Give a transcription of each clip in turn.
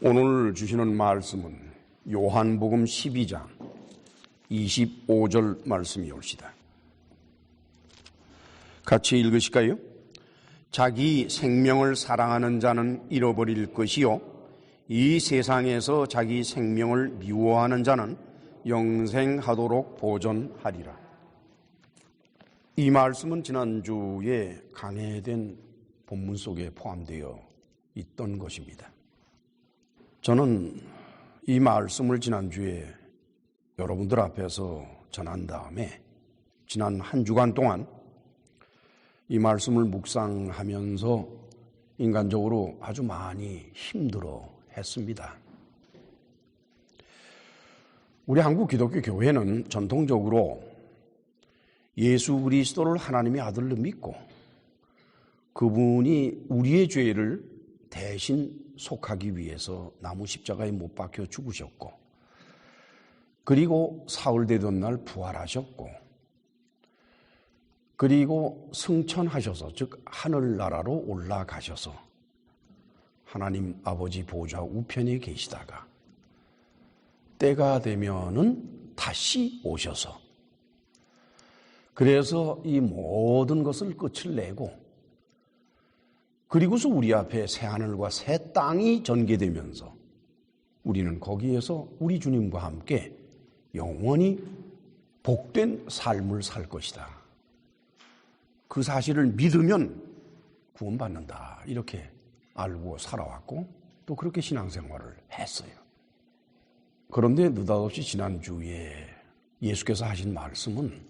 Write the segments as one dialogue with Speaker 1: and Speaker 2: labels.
Speaker 1: 오늘 주시는 말씀은 요한복음 12장 25절 말씀이 옵시다. 같이 읽으실까요? 자기 생명을 사랑하는 자는 잃어버릴 것이요 이 세상에서 자기 생명을 미워하는 자는 영생하도록 보존하리라. 이 말씀은 지난주에 강해된 본문 속에 포함되어 있던 것입니다. 저는 이 말씀을 지난주에 여러분들 앞에서 전한 다음에 지난 한 주간 동안 이 말씀을 묵상하면서 인간적으로 아주 많이 힘들어 했습니다. 우리 한국 기독교 교회는 전통적으로 예수 그리스도를 하나님의 아들로 믿고 그분이 우리의 죄를 대신 속하기 위해서 나무 십자가에 못 박혀 죽으셨고, 그리고 사흘되던 날 부활하셨고, 그리고 승천하셔서, 즉 하늘나라로 올라가셔서 하나님 아버지 보좌 우편에 계시다가 때가 되면은 다시 오셔서, 그래서 이 모든 것을 끝을 내고 그리고서 우리 앞에 새하늘과 새 땅이 전개되면서 우리는 거기에서 우리 주님과 함께 영원히 복된 삶을 살 것이다. 그 사실을 믿으면 구원받는다. 이렇게 알고 살아왔고 또 그렇게 신앙생활을 했어요. 그런데 느닷없이 지난주에 예수께서 하신 말씀은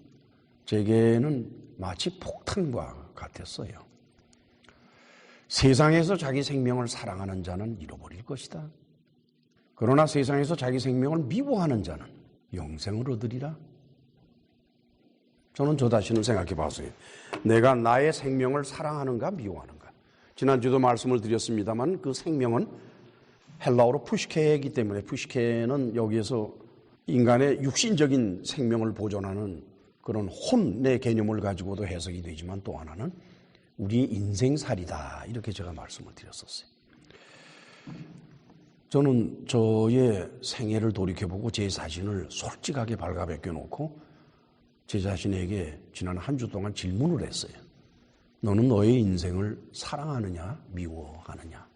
Speaker 1: 제게는 마치 폭탄과 같았어요. 세상에서 자기 생명을 사랑하는 자는 잃어버릴 것이다. 그러나 세상에서 자기 생명을 미워하는 자는 영생을 얻으리라. 저는 저 자신을 생각해 봤어요. 내가 나의 생명을 사랑하는가 미워하는가. 지난주도 말씀을 드렸습니다만 그 생명은 헬라어로 푸시케이기 때문에 푸시케는 여기에서 인간의 육신적인 생명을 보존하는 그런 혼의 개념을 가지고도 해석이 되지만 또 하나는 우리의 인생살이다. 이렇게 제가 말씀을 드렸었어요. 저는 저의 생애를 돌이켜보고 제 자신을 솔직하게 발가벗겨 놓고 제 자신에게 지난 한 주 동안 질문을 했어요. 너는 너의 인생을 사랑하느냐 미워하느냐.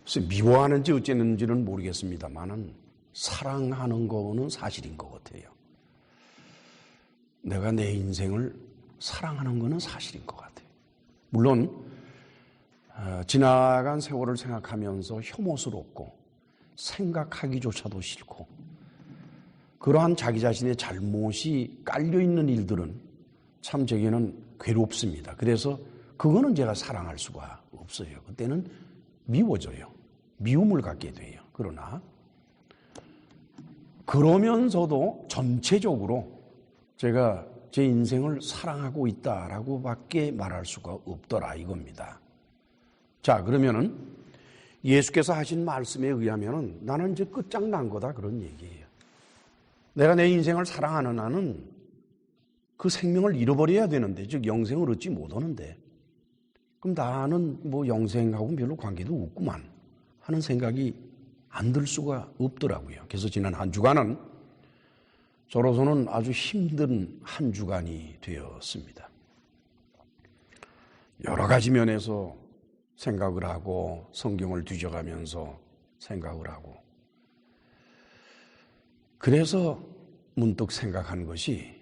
Speaker 1: 그래서 미워하는지 어쨌는지는 모르겠습니다만은 사랑하는 거는 사실인 것 같아요. 내가 내 인생을 사랑하는 것은 사실인 것 같아요. 물론 지나간 세월을 생각하면서 혐오스럽고 생각하기조차도 싫고 그러한 자기 자신의 잘못이 깔려있는 일들은 참 제게는 괴롭습니다. 그래서 그거는 제가 사랑할 수가 없어요. 그때는 미워져요. 미움을 갖게 돼요. 그러면서도 전체적으로 제가 제 인생을 사랑하고 있다라고 밖에 말할 수가 없더라 이겁니다. 자, 그러면은 예수께서 하신 말씀에 의하면은 나는 이제 끝장난 거다 그런 얘기예요. 내가 내 인생을 사랑하는 한은 그 생명을 잃어버려야 되는데, 즉 영생을 얻지 못하는데 그럼 나는 뭐 영생하고 별로 관계도 없구만 하는 생각이 안 들 수가 없더라고요. 그래서 지난 한 주간은 저로서는 아주 힘든 한 주간이 되었습니다. 여러 가지 면에서 생각을 하고 성경을 뒤져가면서 생각을 하고 그래서 문득 생각한 것이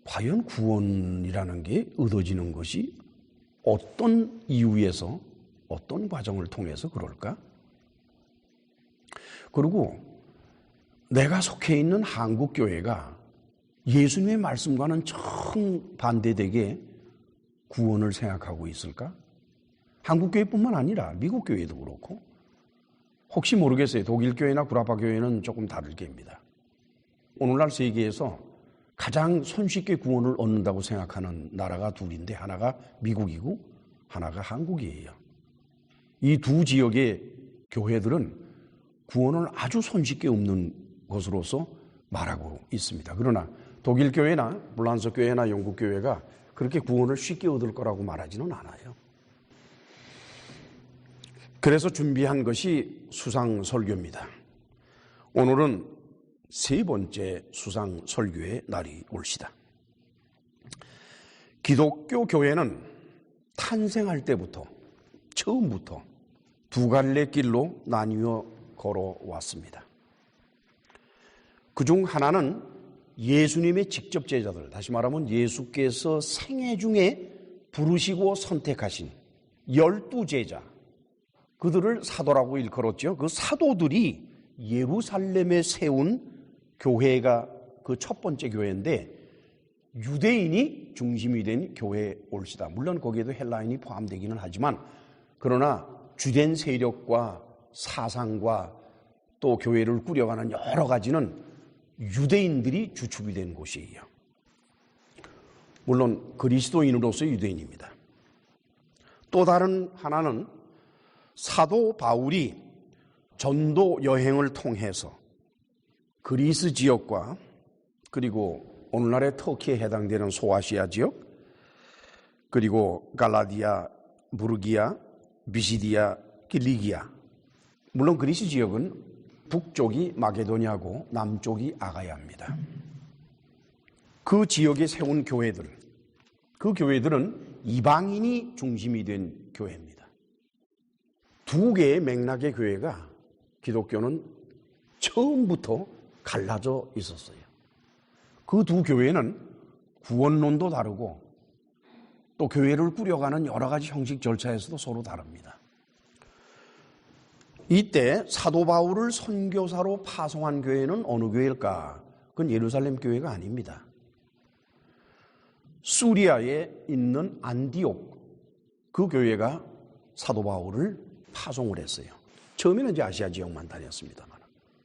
Speaker 1: 과연 구원이라는 게 얻어지는 것이 어떤 이유에서 어떤 과정을 통해서 그럴까? 그리고 내가 속해 있는 한국교회가 예수님의 말씀과는 정반대되게 구원을 생각하고 있을까? 한국교회뿐만 아니라 미국교회도 그렇고 혹시 모르겠어요. 독일교회나 구라파교회는 조금 다를 겁니다. 오늘날 세계에서 가장 손쉽게 구원을 얻는다고 생각하는 나라가 둘인데 하나가 미국이고 하나가 한국이에요. 이 두 지역의 교회들은 구원을 아주 손쉽게 얻는 것으로서 말하고 있습니다. 그러나 독일 교회나 불란서 교회나 영국 교회가 그렇게 구원을 쉽게 얻을 거라고 말하지는 않아요. 그래서 준비한 것이 수상설교입니다. 오늘은 세 번째 수상설교의 날이 올시다. 기독교 교회는 탄생할 때부터, 처음부터 두 갈래 길로 나뉘어 걸어왔습니다. 그중 하나는 예수님의 직접 제자들, 다시 말하면 예수께서 생애 중에 부르시고 선택하신 12제자, 그들을 사도라고 일컬었죠. 그 사도들이 예루살렘에 세운 교회가 그 첫 번째 교회인데 유대인이 중심이 된 교회 올시다. 물론 거기에도 헬라인이 포함되기는 하지만 그러나 주된 세력과 사상과 또 교회를 꾸려가는 여러 가지는 유대인들이 주축이 된 곳이에요. 물론 그리스도인으로서의 유대인입니다. 또 다른 하나는 사도 바울이 전도 여행을 통해서 그리스 지역과 그리고 오늘날의 터키에 해당되는 소아시아 지역, 그리고 갈라디아, 부르기아, 비시디아, 길리기아, 물론 그리스 지역은 북쪽이 마게도니아고 남쪽이 아가야입니다. 그 지역에 세운 교회들, 그 교회들은 이방인이 중심이 된 교회입니다. 두 개의 맥락의 교회가 기독교는 처음부터 갈라져 있었어요. 그 두 교회는 구원론도 다르고 또 교회를 꾸려가는 여러 가지 형식 절차에서도 서로 다릅니다. 이때 사도 바울을 선교사로 파송한 교회는 어느 교회일까? 그건 예루살렘 교회가 아닙니다. 수리아에 있는 안디옥, 그 교회가 사도 바울을 파송을 했어요. 처음에는 이제 아시아 지역만 다녔습니다만,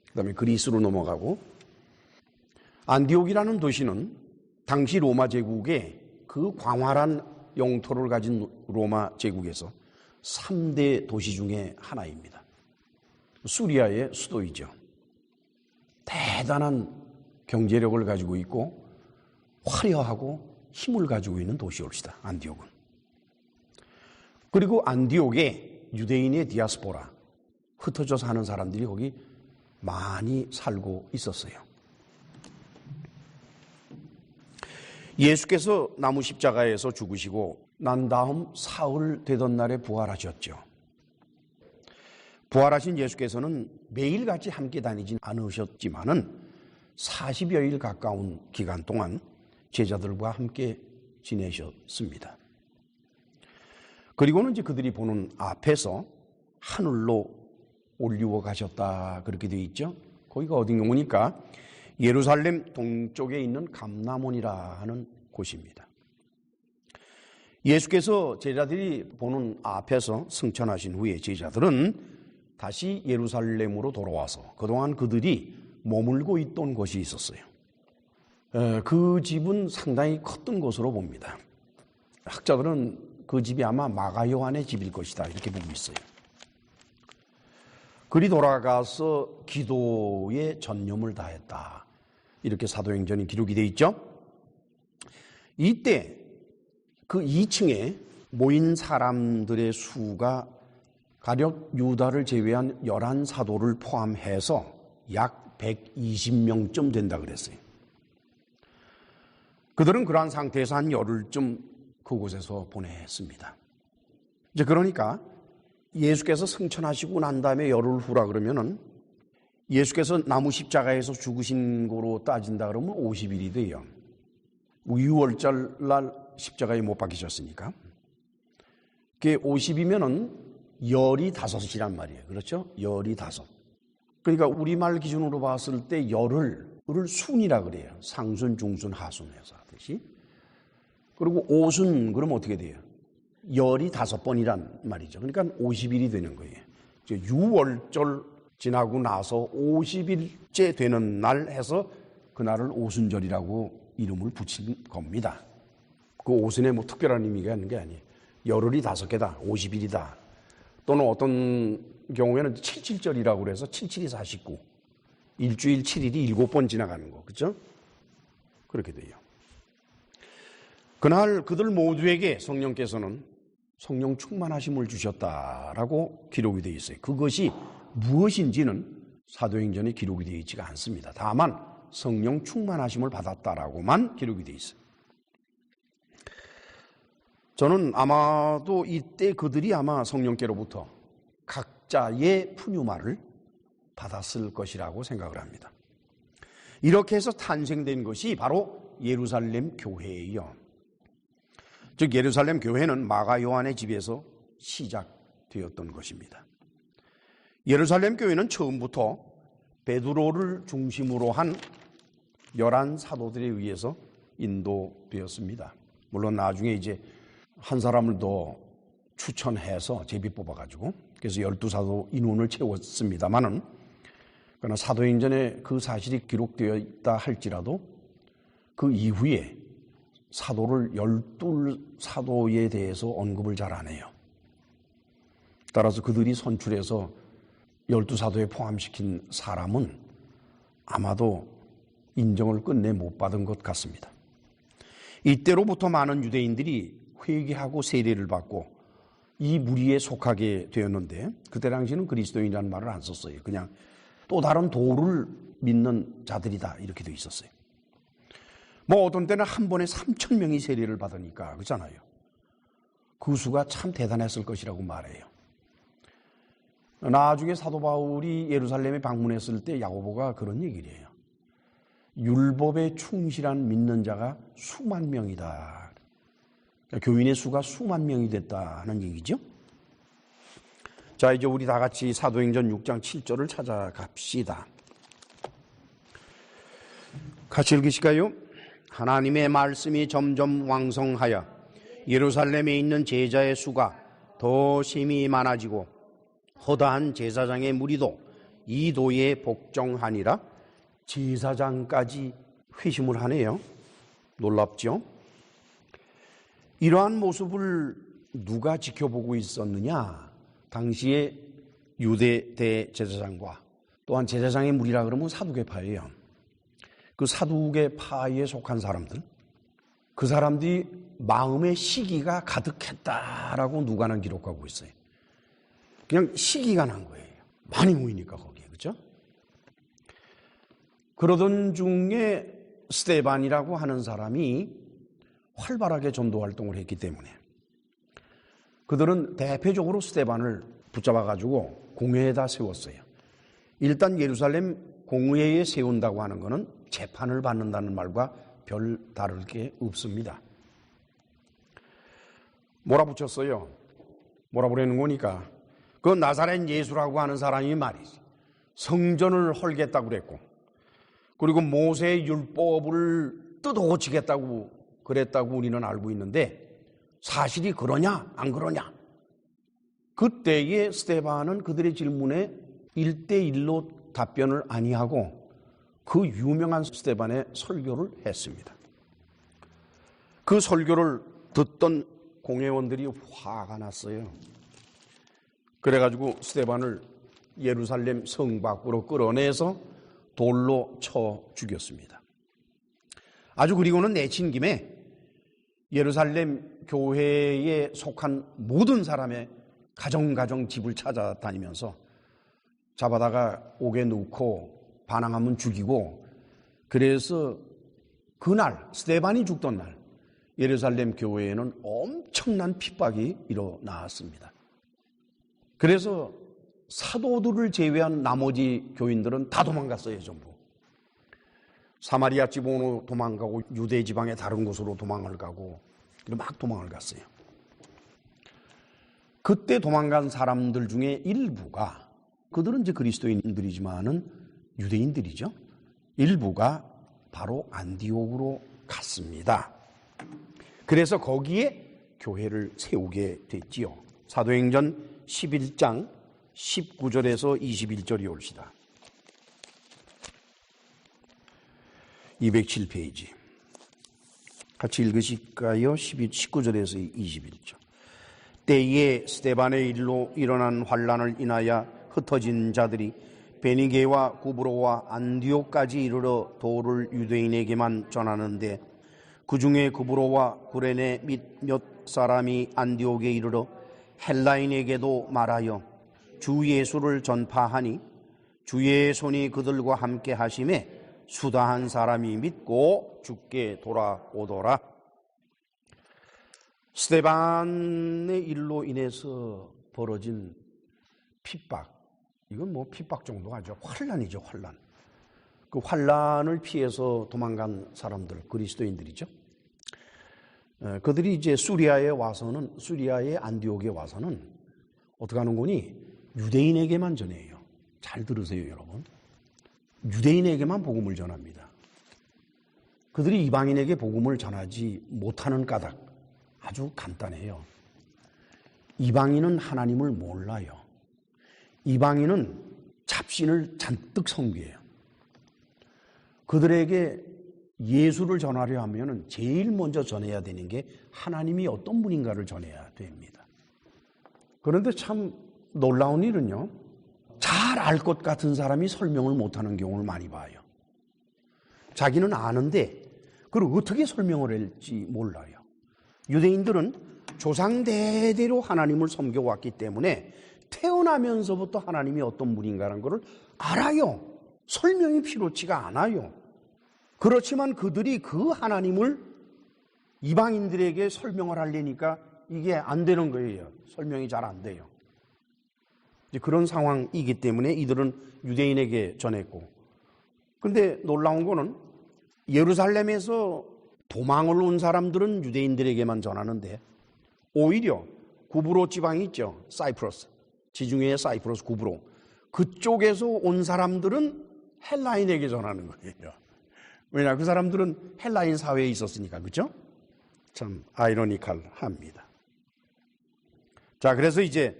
Speaker 1: 그 다음에 그리스로 넘어가고, 안디옥이라는 도시는 당시 로마 제국의 그 광활한 영토를 가진 로마 제국에서 3대 도시 중에 하나입니다. 수리아의 수도이죠. 대단한 경제력을 가지고 있고 화려하고 힘을 가지고 있는 도시올시다, 안디옥은. 그리고 안디옥에 유대인의 디아스포라, 흩어져 사는 사람들이 거기 많이 살고 있었어요. 예수께서 나무 십자가에서 죽으시고 난 다음 사흘 되던 날에 부활하셨죠. 부활하신 예수께서는 매일같이 함께 다니진 않으셨지만은 40여일 가까운 기간 동안 제자들과 함께 지내셨습니다. 그리고는 이제 그들이 보는 앞에서 하늘로 올리워 가셨다, 그렇게 되어 있죠. 거기가 어딘가 보니까 예루살렘 동쪽에 있는 감람원이라 하는 곳입니다. 예수께서 제자들이 보는 앞에서 승천하신 후에 제자들은 다시 예루살렘으로 돌아와서 그동안 그들이 머물고 있던 곳이 있었어요. 그 집은 상당히 컸던 것으로 봅니다. 학자들은 그 집이 아마 마가 요한의 집일 것이다, 이렇게 보고 있어요. 그리 돌아가서 기도에 전념을 다했다, 이렇게 사도행전에 기록이 되어 있죠. 이때 그 2층에 모인 사람들의 수가 가령 유다를 제외한 11사도를 포함해서 약 120명쯤 된다 그랬어요. 그들은 그러한 상태에서 한 열흘쯤 그곳에서 보냈습니다. 이제 그러니까 예수께서 승천하시고 난 다음에 열흘 후라 그러면은 예수께서 나무 십자가에서 죽으신 거로 따진다 그러면 50일이 돼요. 6월절 날 십자가에 못 박히셨으니까. 그게 50이면은 열이 5이란 말이에요. 그렇죠? 열이 5. 그러니까 우리말 기준으로 봤을 때 열을 순이라 그래요. 상순, 중순, 하순해서 하듯이. 그리고 오순, 그러면 어떻게 돼요? 열이 5번이란 말이죠. 그러니까 50일이 되는 거예요. 6월절 지나고 나서 50일째 되는 날 해서 그날을 오순절이라고 이름을 붙인 겁니다. 그 오순에 뭐 특별한 의미가 있는 게 아니에요. 열흘이 5개다, 50일이다. 또는 어떤 경우에는 77절이라고 그래서 77이 49. 일주일 7일이 7번 지나가는 거. 그렇죠? 그렇게 돼요. 그날 그들 모두에게 성령께서는 성령 충만하심을 주셨다라고 기록이 되어 있어요. 그것이 무엇인지는 사도행전에 기록이 되어 있지가 않습니다. 다만 성령 충만하심을 받았다라고만 기록이 되어 있어요. 저는 아마도 이때 그들이 아마 성령께로부터 각자의 푸뉴마를 받았을 것이라고 생각을 합니다. 이렇게 해서 탄생된 것이 바로 예루살렘 교회예요. 즉 예루살렘 교회는 마가 요한의 집에서 시작되었던 것입니다. 예루살렘 교회는 처음부터 베드로를 중심으로 한 11사도들에 의해서 인도되었습니다. 물론 나중에 이제 한 사람을 더 추천해서 제비 뽑아가지고 그래서 12사도 인원을 채웠습니다만은 그러나 사도행전에 그 사실이 기록되어 있다 할지라도 그 이후에 사도를 12사도에 대해서 언급을 잘 안 해요. 따라서 그들이 선출해서 12사도에 포함시킨 사람은 아마도 인정을 끝내 못 받은 것 같습니다. 이때로부터 많은 유대인들이 회개하고 세례를 받고 이 무리에 속하게 되었는데 그때 당시는 그리스도인이라는 말을 안 썼어요. 그냥 또 다른 도를 믿는 자들이다 이렇게 돼 있었어요. 뭐 어떤 때는 한 번에 3,000명이 세례를 받으니까 그렇잖아요. 그 수가 참 대단했을 것이라고 말해요. 나중에 사도 바울이 예루살렘에 방문했을 때 야고보가 그런 얘기를 해요. 율법에 충실한 믿는 자가 수만 명이다. 그러니까 교인의 수가 수만 명이 됐다는 얘기죠. 자, 이제 우리 다 같이 사도행전 6장 7절을 찾아갑시다. 같이 읽으실까요? 하나님의 말씀이 점점 왕성하여 예루살렘에 있는 제자의 수가 더 심히 많아지고 허다한 제사장의 무리도 이 도에 복종하니라. 제사장까지 회심을 하네요. 놀랍죠? 이러한 모습을 누가 지켜보고 있었느냐? 당시에 유대 대제사장과 또한 제사장의 무리라 그러면 사두개파예요. 그 사두개파에 속한 사람들, 그 사람들이 마음의 시기가 가득했다라고 누가는 기록하고 있어요. 그냥 시기가 난 거예요. 많이 모이니까 거기에, 그렇죠? 그러던 중에 스데반이라고 하는 사람이 활발하게 전도 활동을 했기 때문에 그들은 대표적으로 스데반을 붙잡아가지고 공회에다 세웠어요. 일단 예루살렘 공회에 세운다고 하는 것은 재판을 받는다는 말과 별 다를 게 없습니다. 몰아붙였어요. 몰아붙이는 거니까 그 나사렛 예수라고 하는 사람이 말이지 성전을 헐겠다고 그랬고 그리고 모세의 율법을 뜯어고치겠다고 그랬다고 우리는 알고 있는데 사실이 그러냐 안 그러냐. 그때의 스데반은 그들의 질문에 1대1로 답변을 아니하고 그 유명한 스데반의 설교를 했습니다. 그 설교를 듣던 공회원들이 화가 났어요. 그래가지고 스데반을 예루살렘 성 밖으로 끌어내서 돌로 쳐 죽였습니다. 아주 그리고는 내친 김에 예루살렘 교회에 속한 모든 사람의 가정 집을 찾아다니면서 잡아다가 옥에 넣고 반항하면 죽이고 그래서 그날 스데반이 죽던 날 예루살렘 교회에는 엄청난 핍박이 일어났습니다. 그래서 사도들을 제외한 나머지 교인들은 다 도망갔어요. 전부. 사마리아 지방으로 도망가고 유대 지방의 다른 곳으로 도망을 가고 막 도망을 갔어요. 그때 도망간 사람들 중에 일부가 그들은 이제 그리스도인들이지만은 유대인들이죠. 일부가 바로 안디옥으로 갔습니다. 그래서 거기에 교회를 세우게 됐지요. 사도행전 11장 19절에서 21절이 옵시다. 207페이지. 같이 읽으실까요? 19절에서 21절. 때에 스데반의 일로 일어난 환란을 인하여 흩어진 자들이 베니게와 구브로와 안디옥까지 이르러 도를 유대인에게만 전하는데 그 중에 구브로와 구레네 및 몇
Speaker 2: 사람이 안디옥에 이르러 헬라인에게도 말하여 주 예수를 전파하니 주의 손이 그들과 함께 하심에 수다한 사람이 믿고 주께 돌아오더라. 스데반의 일로 인해서 벌어진 핍박, 이건 뭐 핍박 정도가 아니죠. 환란이죠, 환란. 그 환란을 피해서 도망간 사람들, 그리스도인들이죠. 그들이 이제 수리아의 안디옥에 와서는 어떻게 하는 거니? 유대인에게만 전해요. 잘 들으세요, 여러분. 유대인에게만 복음을 전합니다. 그들이 이방인에게 복음을 전하지 못하는 까닭, 아주 간단해요. 이방인은 하나님을 몰라요. 이방인은 잡신을 잔뜩 섬겨요. 그들에게 예수를 전하려 하면 제일 먼저 전해야 되는 게 하나님이 어떤 분인가를 전해야 됩니다. 그런데 참 놀라운 일은요, 잘 알 것 같은 사람이 설명을 못하는 경우를 많이 봐요. 자기는 아는데 그걸 어떻게 설명을 할지 몰라요. 유대인들은 조상 대대로 하나님을 섬겨왔기 때문에 태어나면서부터 하나님이 어떤 분인가라는 것을 알아요. 설명이 필요치가 않아요. 그렇지만 그들이 그 하나님을 이방인들에게 설명을 하려니까 이게 안 되는 거예요. 설명이 잘 안 돼요. 이제 그런 상황이기 때문에 이들은 유대인에게 전했고, 그런데 놀라운 거는 예루살렘에서 도망을 온 사람들은 유대인들에게만 전하는데 오히려 구브로 지방이 있죠. 사이프러스, 지중해의 사이프러스 구브로, 그쪽에서 온 사람들은 헬라인에게 전하는 거예요. 왜냐, 그 사람들은 헬라인 사회에 있었으니까. 그렇죠? 참 아이러니컬합니다. 자, 그래서 이제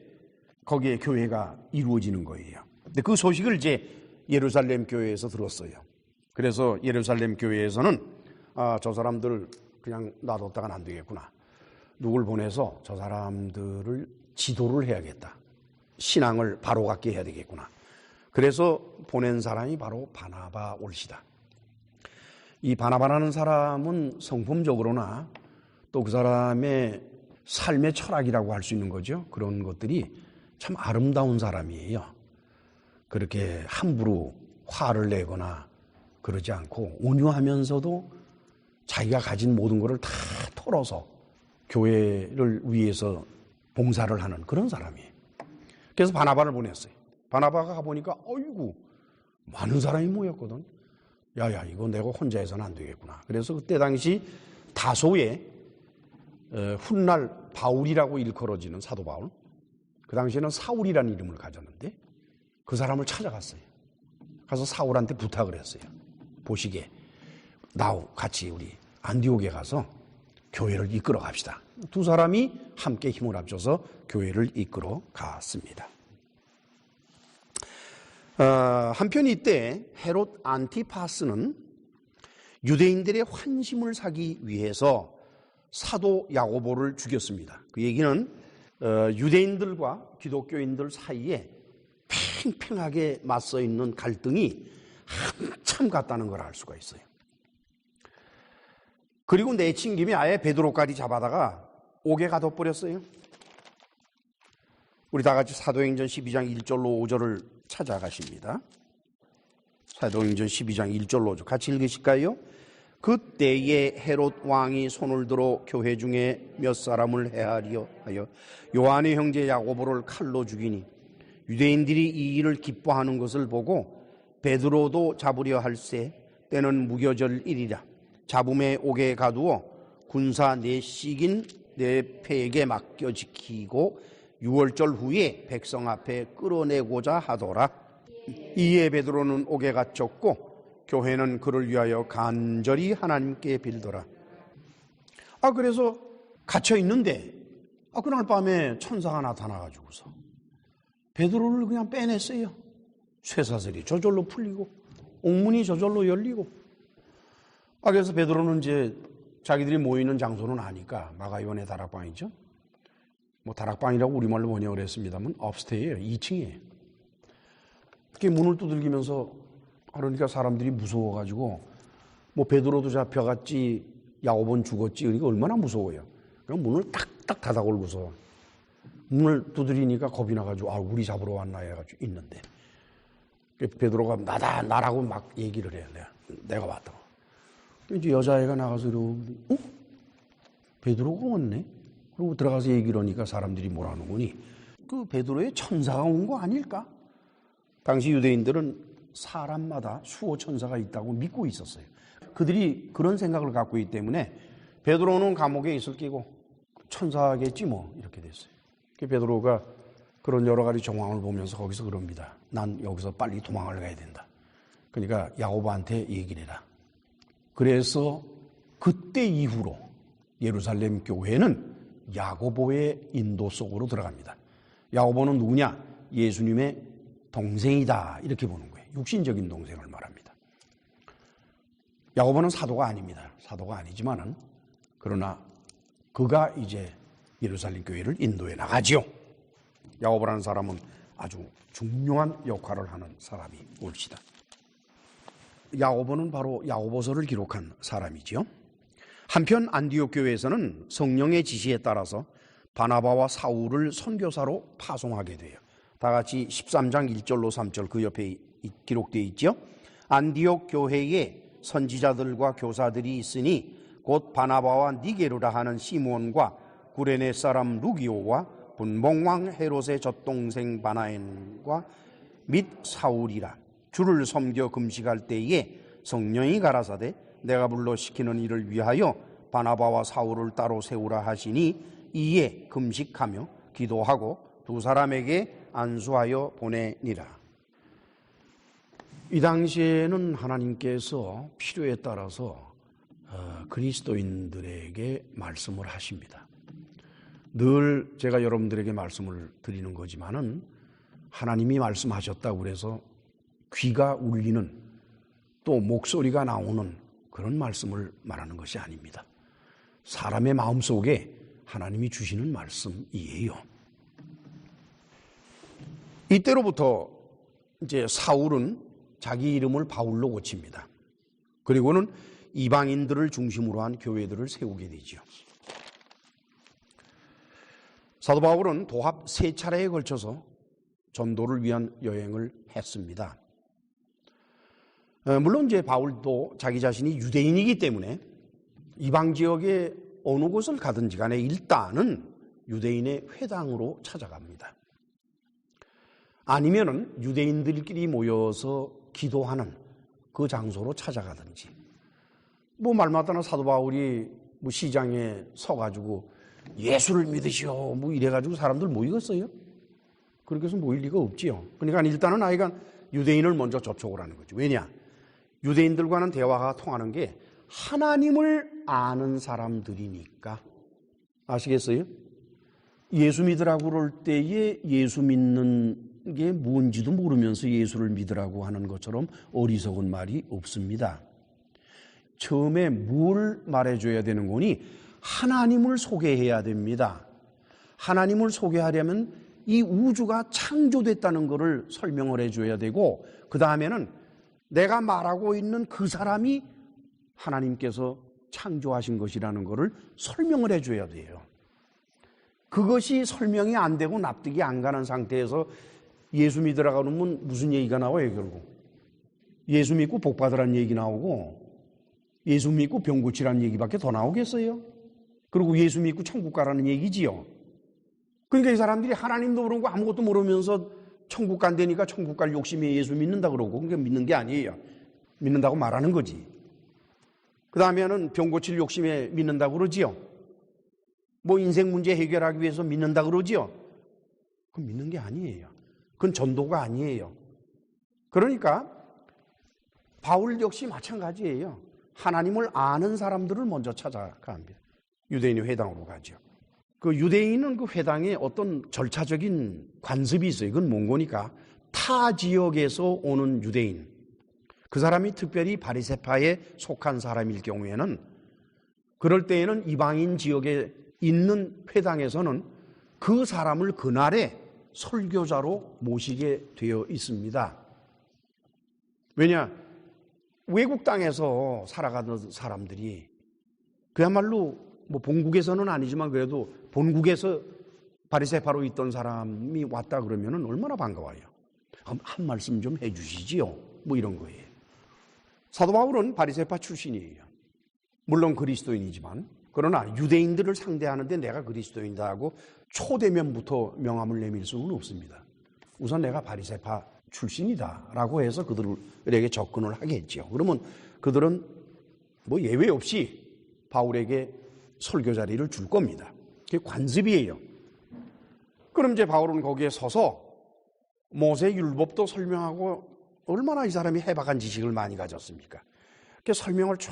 Speaker 2: 거기에 교회가 이루어지는 거예요. 근데 그 소식을 이제 예루살렘 교회에서 들었어요. 그래서 예루살렘 교회에서는 저 사람들 그냥 놔뒀다간 안 되겠구나. 누굴 보내서 저 사람들을 지도를 해야겠다. 신앙을 바로 갖게 해야 되겠구나. 그래서 보낸 사람이 바로 바나바 올시다. 이 바나바라는 사람은 성품적으로나 또 그 사람의 삶의 철학이라고 할 수 있는 거죠. 그런 것들이 참 아름다운 사람이에요. 그렇게 함부로 화를 내거나 그러지 않고 온유하면서도 자기가 가진 모든 것을 다 털어서 교회를 위해서 봉사를 하는 그런 사람이에요. 그래서 바나바를 보냈어요. 바나바가 가보니까 어이구 많은 사람이 모였거든. 야야, 이거 내가 혼자 해서는 안 되겠구나. 그래서 그때 당시 다소에 훗날 바울이라고 일컬어지는 사도 바울, 그 당시에는 사울이라는 이름을 가졌는데 그 사람을 찾아갔어요. 가서 사울한테 부탁을 했어요. 보시게, 같이 우리 안디옥에 가서 교회를 이끌어 갑시다. 두 사람이 함께 힘을 합쳐서 교회를 이끌어 갔습니다. 한편 이때 헤롯 안티파스는 유대인들의 환심을 사기 위해서 사도 야고보를 죽였습니다. 그 얘기는 유대인들과 기독교인들 사이에 팽팽하게 맞서 있는 갈등이 한참 갔다는 걸 알 수가 있어요. 그리고 내친 김에 아예 베드로까지 잡아다가 옥에 가둬버렸어요. 우리 다 같이 사도행전 12장 1절로 5절을 찾아가십니다. 사도행전 12장 1절로 5절 같이 읽으실까요? 그때에 헤롯 왕이 손을 들어 교회 중에 몇 사람을 해하려 하여 요한의 형제 야고보를 칼로 죽이니 유대인들이 이 일을 기뻐하는 것을 보고 베드로도 잡으려 할세 때는 무교절일이라 잡음에 옥에 가두어 군사 내식인 내 패에게 맡겨 지키고 6월절 후에 백성 앞에 끌어내고자 하더라. 이에 베드로는 옥에 갇혔고 교회는 그를 위하여 간절히 하나님께 빌더라. 그래서 갇혀 있는데 그날 밤에 천사가 나타나가지고서 베드로를 그냥 빼냈어요. 쇠사슬이 저절로 풀리고 옥문이 저절로 열리고. 그래서 베드로는 이제 자기들이 모이는 장소는 아니까 마가이원의 다락방이죠. 뭐 다락방이라고 우리말로 번역을 했습니다만 업스테이예요. 2층이에요. 그렇게 문을 두들기면서 그러니까 사람들이 무서워가지고 뭐 베드로도 잡혀갔지 야고보는 죽었지. 그러니까 얼마나 무서워요. 그럼 문을 딱 딱 닫아 걸고서 문을 두드리니까 겁이 나가지고 우리 잡으러 왔나 해가지고 있는데 베드로가 나라고 막 얘기를 해요. 내가 왔다. 이제 여자애가 나가서 이러고 베드로가 왔네? 그리고 들어가서 얘기를 하니까 사람들이 뭐라는 거니? 그 베드로의 천사가 온 거 아닐까? 당시 유대인들은 사람마다 수호 천사가 있다고 믿고 있었어요. 그들이 그런 생각을 갖고 있기 때문에 베드로는 감옥에 있을 끼고 천사겠지 뭐 이렇게 됐어요. 베드로가 그런 여러 가지 정황을 보면서 거기서 그럽니다. 난 여기서 빨리 도망을 가야 된다. 그러니까 야고보한테 얘기를 해라. 그래서 그때 이후로 예루살렘 교회는 야고보의 인도 속으로 들어갑니다. 야고보는 누구냐? 예수님의 동생이다 이렇게 보는 거예요. 육신적인 동생을 말합니다. 야고보는 사도가 아닙니다. 사도가 아니지만은 그러나 그가 이제 예루살렘 교회를 인도해 나가지요. 야고보라는 사람은 아주 중요한 역할을 하는 사람이 옳시다. 야고보는 바로 야고보서를 기록한 사람이지요. 한편 안디옥 교회에서는 성령의 지시에 따라서 바나바와 사울을 선교사로 파송하게 돼요. 다 같이 13장 1절로 3절 그 옆에 기록되어 있죠. 안디옥 교회에 선지자들과 교사들이 있으니 곧 바나바와 니게르라 하는 시몬과 구레네 사람 루기오와 분봉왕 헤롯의 젖동생 바나엔과 및 사울이라. 주를 섬겨 금식할 때에 성령이 가라사대 내가 불러 시키는 일을 위하여 바나바와 사울을 따로 세우라 하시니 이에 금식하며 기도하고 두 사람에게 안수하여 보내니라. 이 당시에는 하나님께서 필요에 따라서 그리스도인들에게 말씀을 하십니다. 늘 제가 여러분들에게 말씀을 드리는 거지만은 하나님이 말씀하셨다고 그래서 귀가 울리는 또 목소리가 나오는 그런 말씀을 말하는 것이 아닙니다. 사람의 마음속에 하나님이 주시는 말씀이에요. 이때로부터 이제 사울은 자기 이름을 바울로 고칩니다. 그리고는 이방인들을 중심으로 한 교회들을 세우게 되죠. 사도 바울은 도합 3차례에 걸쳐서 전도를 위한 여행을 했습니다. 물론 이제 바울도 자기 자신이 유대인이기 때문에 이방 지역의 어느 곳을 가든지 간에 일단은 유대인의 회당으로 찾아갑니다. 아니면은 유대인들끼리 모여서 기도하는 그 장소로 찾아가든지, 뭐 말마따나 사도 바울이 뭐 시장에 서가지고 예수를 믿으시오 뭐 이래가지고 사람들 모이겠어요? 그렇게 해서 모일 리가 없지요. 그러니까 일단은 아이가 유대인을 먼저 접촉을 하는 거죠. 왜냐? 유대인들과는 대화가 통하는 게 하나님을 아는 사람들이니까. 아시겠어요? 예수 믿으라고 그럴 때에 예수 믿는 게 뭔지도 모르면서 예수를 믿으라고 하는 것처럼 어리석은 말이 없습니다. 처음에 뭘 말해줘야 되는 거니? 하나님을 소개해야 됩니다. 하나님을 소개하려면 이 우주가 창조됐다는 것을 설명을 해줘야 되고, 그 다음에는 내가 말하고 있는 그 사람이 하나님께서 창조하신 것이라는 것을 설명을 해줘야 돼요. 그것이 설명이 안 되고 납득이 안 가는 상태에서 예수 믿으라고 하면 무슨 얘기가 나와요, 결국? 예수 믿고 복 받으라는 얘기 나오고, 예수 믿고 병 고치라는 얘기밖에 더 나오겠어요? 그리고 예수 믿고 천국 가라는 얘기지요. 그러니까 이 사람들이 하나님도 모르고 아무것도 모르면서 천국 간다니까 천국 갈 욕심에 예수 믿는다 그러고, 그러니까 믿는 게 아니에요. 믿는다고 말하는 거지. 그 다음에는 병 고칠 욕심에 믿는다고 그러지요. 뭐 인생 문제 해결하기 위해서 믿는다 그러지요. 그건 믿는 게 아니에요. 그건 전도가 아니에요. 그러니까 바울 역시 마찬가지예요. 하나님을 아는 사람들을 먼저 찾아갑니다. 유대인의 회당으로 가죠. 그 유대인은 그 회당에 어떤 절차적인 관습이 있어요. 그건 뭔 거니까 타 지역에서 오는 유대인, 그 사람이 특별히 바리새파에 속한 사람일 경우에는, 그럴 때에는 이방인 지역에 있는 회당에서는 그 사람을 그날에 설교자로 모시게 되어 있습니다. 왜냐? 외국 땅에서 살아가는 사람들이 그야말로 뭐 본국에서는 아니지만 그래도 본국에서 바리새파로 있던 사람이 왔다 그러면 얼마나 반가워요. 한 말씀 좀 해주시지요. 뭐 이런 거예요. 사도 바울은 바리새파 출신이에요. 물론 그리스도인이지만, 그러나 유대인들을 상대하는데 내가 그리스도인이다 하고 초대면부터 명함을 내밀 수는 없습니다. 우선 내가 바리새파 출신이다라고 해서 그들에게 접근을 하겠죠. 그러면 그들은 뭐 예외 없이 바울에게 설교 자리를 줄 겁니다. 그게 관습이에요. 그럼 이제 바울은 거기에 서서 모세 율법도 설명하고, 얼마나 이 사람이 해박한 지식을 많이 가졌습니까? 그 설명을 쭉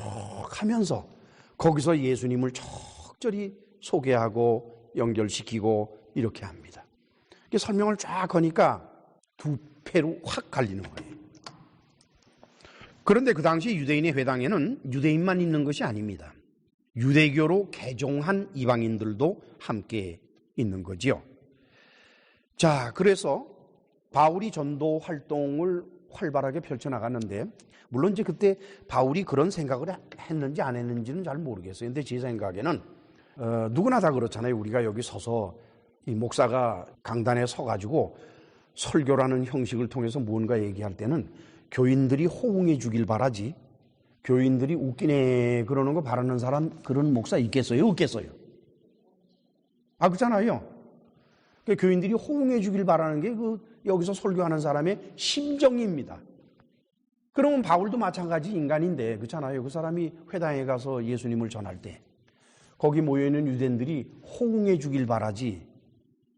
Speaker 2: 하면서 거기서 예수님을 적절히 소개하고 연결시키고 이렇게 합니다. 그 설명을 쫙 하니까 두 패로 확 갈리는 거예요. 그런데 그 당시 유대인의 회당에는 유대인만 있는 것이 아닙니다. 유대교로 개종한 이방인들도 함께 있는 거지요. 자, 그래서 바울이 전도 활동을 활발하게 펼쳐나갔는데, 물론 이제 그때 바울이 그런 생각을 했는지 안 했는지는 잘 모르겠어요. 근데 제 생각에는 누구나 다 그렇잖아요. 우리가 여기 서서 이 목사가 강단에 서가지고 설교라는 형식을 통해서 무언가 얘기할 때는 교인들이 호응해 주길 바라지, 교인들이 웃기네 그러는 거 바라는 사람, 그런 목사 있겠어요? 없겠어요? 그렇잖아요. 교인들이 호응해 주길 바라는 게 여기서 설교하는 사람의 심정입니다. 그러면 바울도 마찬가지 인간인데, 그렇잖아요. 그 사람이 회당에 가서 예수님을 전할 때 거기 모여있는 유대인들이 호응해 주길 바라지,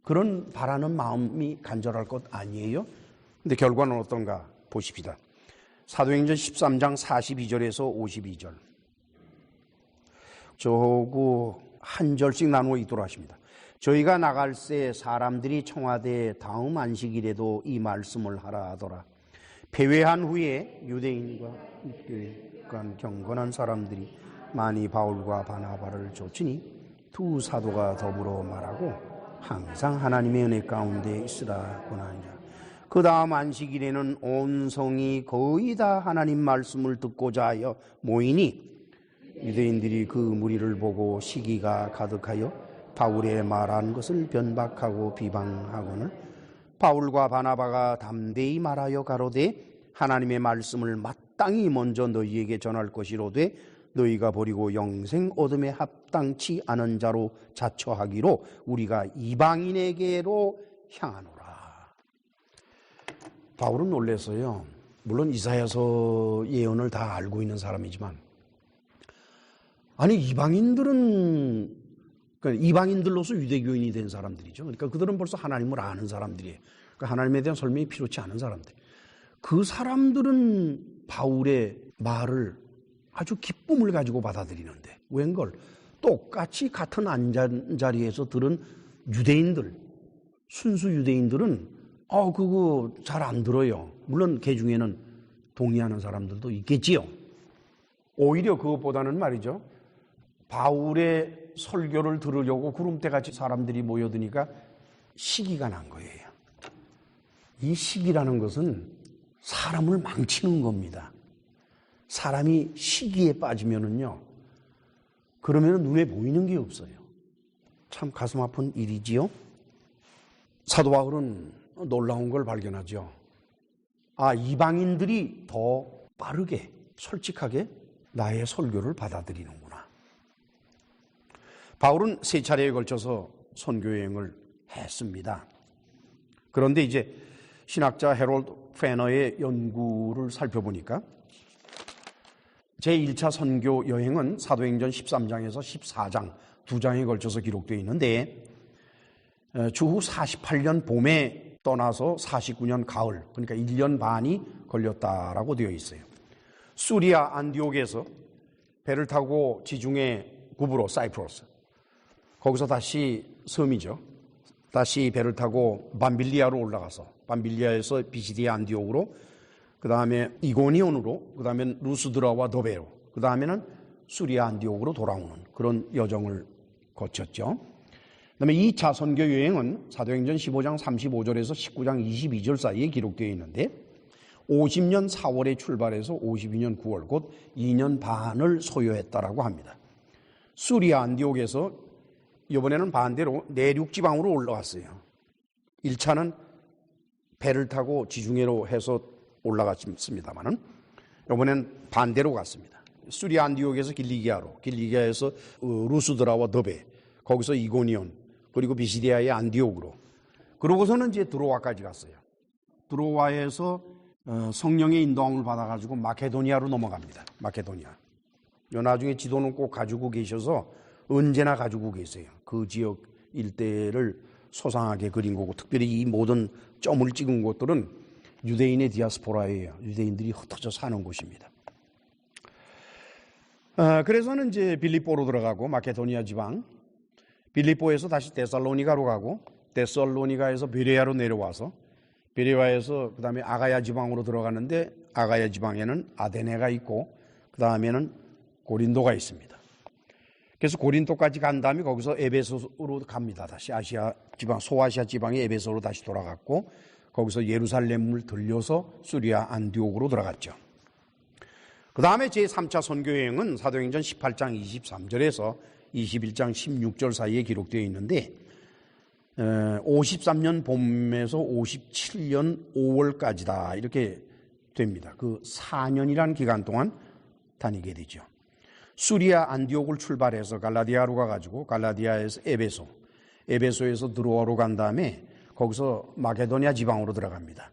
Speaker 2: 그런 바라는 마음이 간절할 것 아니에요? 근데 결과는 어떤가 보십시다. 사도행전 13장 42절에서 52절. 저거 한 절씩 나누어 읽도록 하십니다. 저희가 나갈새 사람들이 청하되 다음 안식일에도 이 말씀을 하라 하더라. 패회한 후에 유대인과 경건한 사람들이 많이 바울과 바나바를 쫓으니 두 사도가 더불어 말하고 항상 하나님의 은혜 가운데 있으라 권하니라. 그 다음 안식일에는 온 성이 거의 다 하나님 말씀을 듣고자 하여 모이니 유대인들이 그 무리를 보고 시기가 가득하여 바울의 말한 것을 변박하고 비방하고는 바울과 바나바가 담대히 말하여 가로되 하나님의 말씀을 마땅히 먼저 너희에게 전할 것이로되 너희가 버리고 영생 얻음에 합당치 않은 자로 자처하기로 우리가 이방인에게로 향하노라. 바울은 놀랐어요. 물론 이사야서 예언을 다 알고 있는 사람이지만, 아니 이방인들은, 그러니까 이방인들로서 유대교인이 된 사람들이죠. 그러니까 그들은 벌써 하나님을 아는 사람들이에요. 그러니까 하나님에 대한 설명이 필요치 않은 사람들. 그 사람들은 바울의 말을 아주 기쁨을 가지고 받아들이는데, 웬걸 똑같이 같은 앉은자리에서 들은 유대인들, 순수 유대인들은 그거 잘 안 들어요. 물론 그 중에는 동의하는 사람들도 있겠지요. 오히려 그것보다는 말이죠, 바울의 설교를 들으려고 구름대같이 사람들이 모여드니까 시기가 난 거예요. 이 시기라는 것은 사람을 망치는 겁니다. 사람이 시기에 빠지면은요, 그러면 눈에 보이는 게 없어요. 참 가슴 아픈 일이지요. 사도 바울은 놀라운 걸 발견하죠. 이방인들이 더 빠르게, 솔직하게 나의 설교를 받아들이는구나. 바울은 3차례에 걸쳐서 선교여행을 했습니다. 그런데 이제 신학자 헤롤드 페너의 연구를 살펴보니까 제1차 선교 여행은 사도행전 13장에서 14장 2장에 걸쳐서 기록되어 있는데, 주후 48년 봄에 떠나서 49년 가을, 그러니까 1년 반이 걸렸다라고 되어 있어요. 수리아 안디옥에서 배를 타고 지중해 구브로 사이프러스, 거기서 다시 섬이죠. 다시 배를 타고 밤빌리아로 올라가서 밤빌리아에서 비시디아 안디옥으로, 그 다음에 이고니온으로, 그 다음에 루스드라와 더베로, 그 다음에는 수리아 안디옥으로 돌아오는 그런 여정을 거쳤죠. 그 다음에 2차 선교 여행은 사도행전 15장 35절에서 19장 22절 사이에 기록되어 있는데, 50년 4월에 출발해서 52년 9월, 곧 2년 반을 소요했다라고 합니다. 수리아 안디옥에서 이번에는 반대로 내륙 지방으로 올라갔어요. 1차는 배를 타고 지중해로 해서 올라갔습니다만은 이번엔 반대로 갔습니다. 수리아 안디옥에서 길리기아로, 길리기아에서 루스드라와 더베, 거기서 이고니온, 그리고 비시디아의 안디옥으로, 그러고서는 이제 드로아까지 갔어요. 드로아에서 성령의 인도함을 받아가지고 마케도니아로 넘어갑니다. 마케도니아. 나중에 지도는 꼭 가지고 계셔서 언제나 가지고 계세요. 그 지역 일대를 소상하게 그린 거고, 특별히 이 모든 점을 찍은 곳들은 유대인의 디아스포라예요. 유대인들이 흩어져 사는 곳입니다. 그래서는 이제 빌립보로 들어가고, 마케도니아 지방, 빌립보에서 다시 데살로니가로 가고, 데살로니가에서 베레아로 내려와서, 베레아에서 그 다음에 아가야 지방으로 들어가는데, 아가야 지방에는 아데네가 있고, 그 다음에는 고린도가 있습니다. 그래서 고린도까지 간 다음에 거기서 에베소로 갑니다. 다시 아시아 지방, 소아시아 지방의 에베소로 다시 돌아갔고, 거기서 예루살렘을 들려서 수리아 안디옥으로 들어갔죠. 그 다음에 제3차 선교여행은 사도행전 18장 23절에서 21장 16절 사이에 기록되어 있는데, 53년 봄에서 57년 5월까지다 이렇게 됩니다. 그 4년이라는 기간 동안 다니게 되죠. 수리아 안디옥을 출발해서 갈라디아로 가가지고 갈라디아에서 에베소, 에베소에서 드로아로 간 다음에 거기서 마게도니아 지방으로 들어갑니다.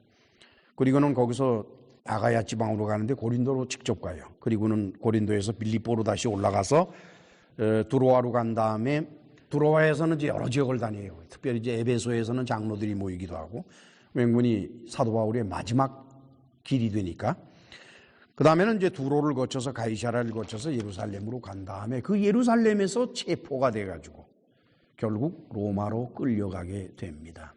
Speaker 2: 그리고는 거기서 아가야 지방으로 가는데 고린도로 직접 가요. 그리고는 고린도에서 빌립보로 다시 올라가서 드로아로 간 다음에 드로아에서는 이제 여러 지역을 다녀요. 특별히 이제 에베소에서는 장로들이 모이기도 하고, 맹군이 사도 바울의 마지막 길이 되니까. 그 다음에는 이제 두로를 거쳐서 가이사라를 거쳐서 예루살렘으로 간 다음에 그 예루살렘에서 체포가 돼가지고 결국 로마로 끌려가게 됩니다.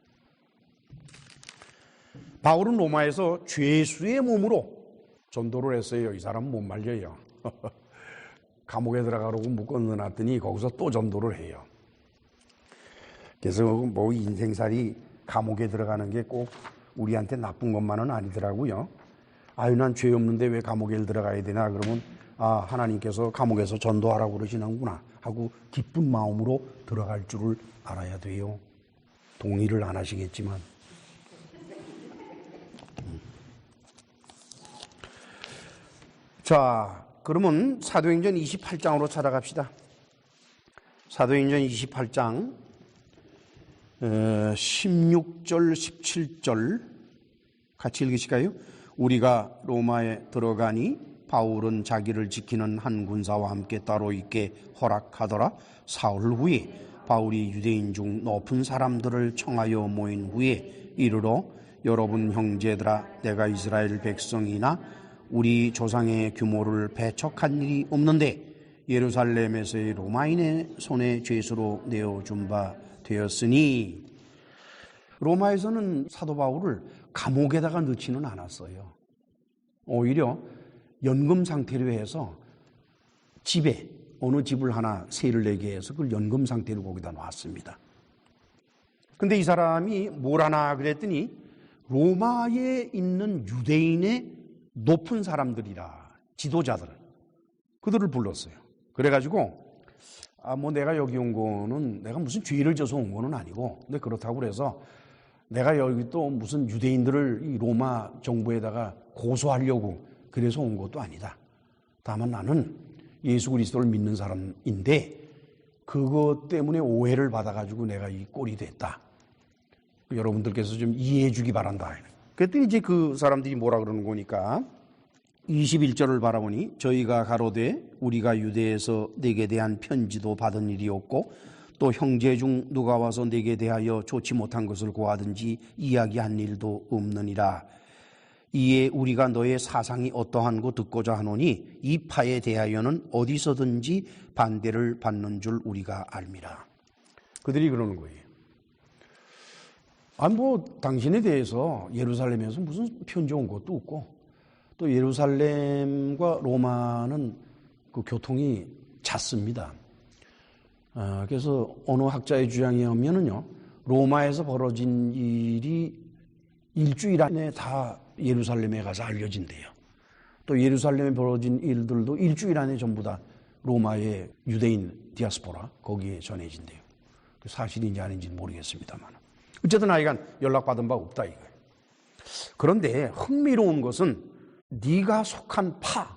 Speaker 2: 바울은 로마에서 죄수의 몸으로 전도를 했어요. 이 사람은 못 말려요. 감옥에 들어가라고 묶어 넣어놨더니 거기서 또 전도를 해요. 그래서 뭐 인생살이 감옥에 들어가는 게 꼭 우리한테 나쁜 것만은 아니더라고요. 아유, 난 죄 없는데 왜 감옥에 들어가야 되나? 그러면 아, 하나님께서 감옥에서 전도하라고 그러시는구나 하고 기쁜 마음으로 들어갈 줄을 알아야 돼요. 동의를 안 하시겠지만. 자, 그러면 사도행전 28장으로 찾아갑시다. 사도행전 28장 16절 17절 같이 읽으실까요? 우리가 로마에 들어가니 바울은 자기를 지키는 한 군사와 함께 따로 있게 허락하더라. 사흘 후에 바울이 유대인 중 높은 사람들을 청하여 모인 후에 이르러 여러분 형제들아, 내가 이스라엘 백성이나 우리 조상의 규모를 배척한 일이 없는데 예루살렘에서의 로마인의 손에 죄수로 내어준 바 되었으니, 로마에서는 사도 바울을 감옥에다가 넣지는 않았어요. 오히려 연금 상태로 해서 집에 어느 집을 하나 세를 내게 해서 그걸 연금 상태로 거기다 놨습니다. 근데 이 사람이 뭘 하나 그랬더니 로마에 있는 유대인의 높은 사람들이라, 지도자들, 그들을 불렀어요. 그래가지고 뭐 내가 여기 온 거는 내가 무슨 죄를 져서 온 거는 아니고, 근데 그렇다고 그래서 내가 여기 또 무슨 유대인들을 이 로마 정부에다가 고소하려고 그래서 온 것도 아니다. 다만 나는 예수 그리스도를 믿는 사람인데 그것 때문에 오해를 받아가지고 내가 이 꼴이 됐다. 여러분들께서 좀 이해해 주기 바란다. 그랬더니 이제 그 사람들이 뭐라 그러는 거니까 21절을 바라보니 저희가 가로되 우리가 유대에서 내게 대한 편지도 받은 일이 없고 또 형제 중 누가 와서 내게 대하여 좋지 못한 것을 고하든지 이야기한 일도 없느니라. 이에 우리가 너의 사상이 어떠한고 듣고자 하노니 이 파에 대하여는 어디서든지 반대를 받는 줄 우리가 알미라. 그들이 그러는 거예요. 당신에 대해서 예루살렘에서 무슨 편지 온 것도 없고, 또 예루살렘과 로마는 그 교통이 잦습니다. 그래서 어느 학자의 주장에 의하면은요, 로마에서 벌어진 일이 일주일 안에 다 예루살렘에 가서 알려진대요. 또 예루살렘에 벌어진 일들도 일주일 안에 전부 다 로마의 유대인 디아스포라 거기에 전해진대요. 사실인지 아닌지는 모르겠습니다만. 어쨌든 하여간 연락받은 바 없다 이거예요. 그런데 흥미로운 것은 네가 속한 파,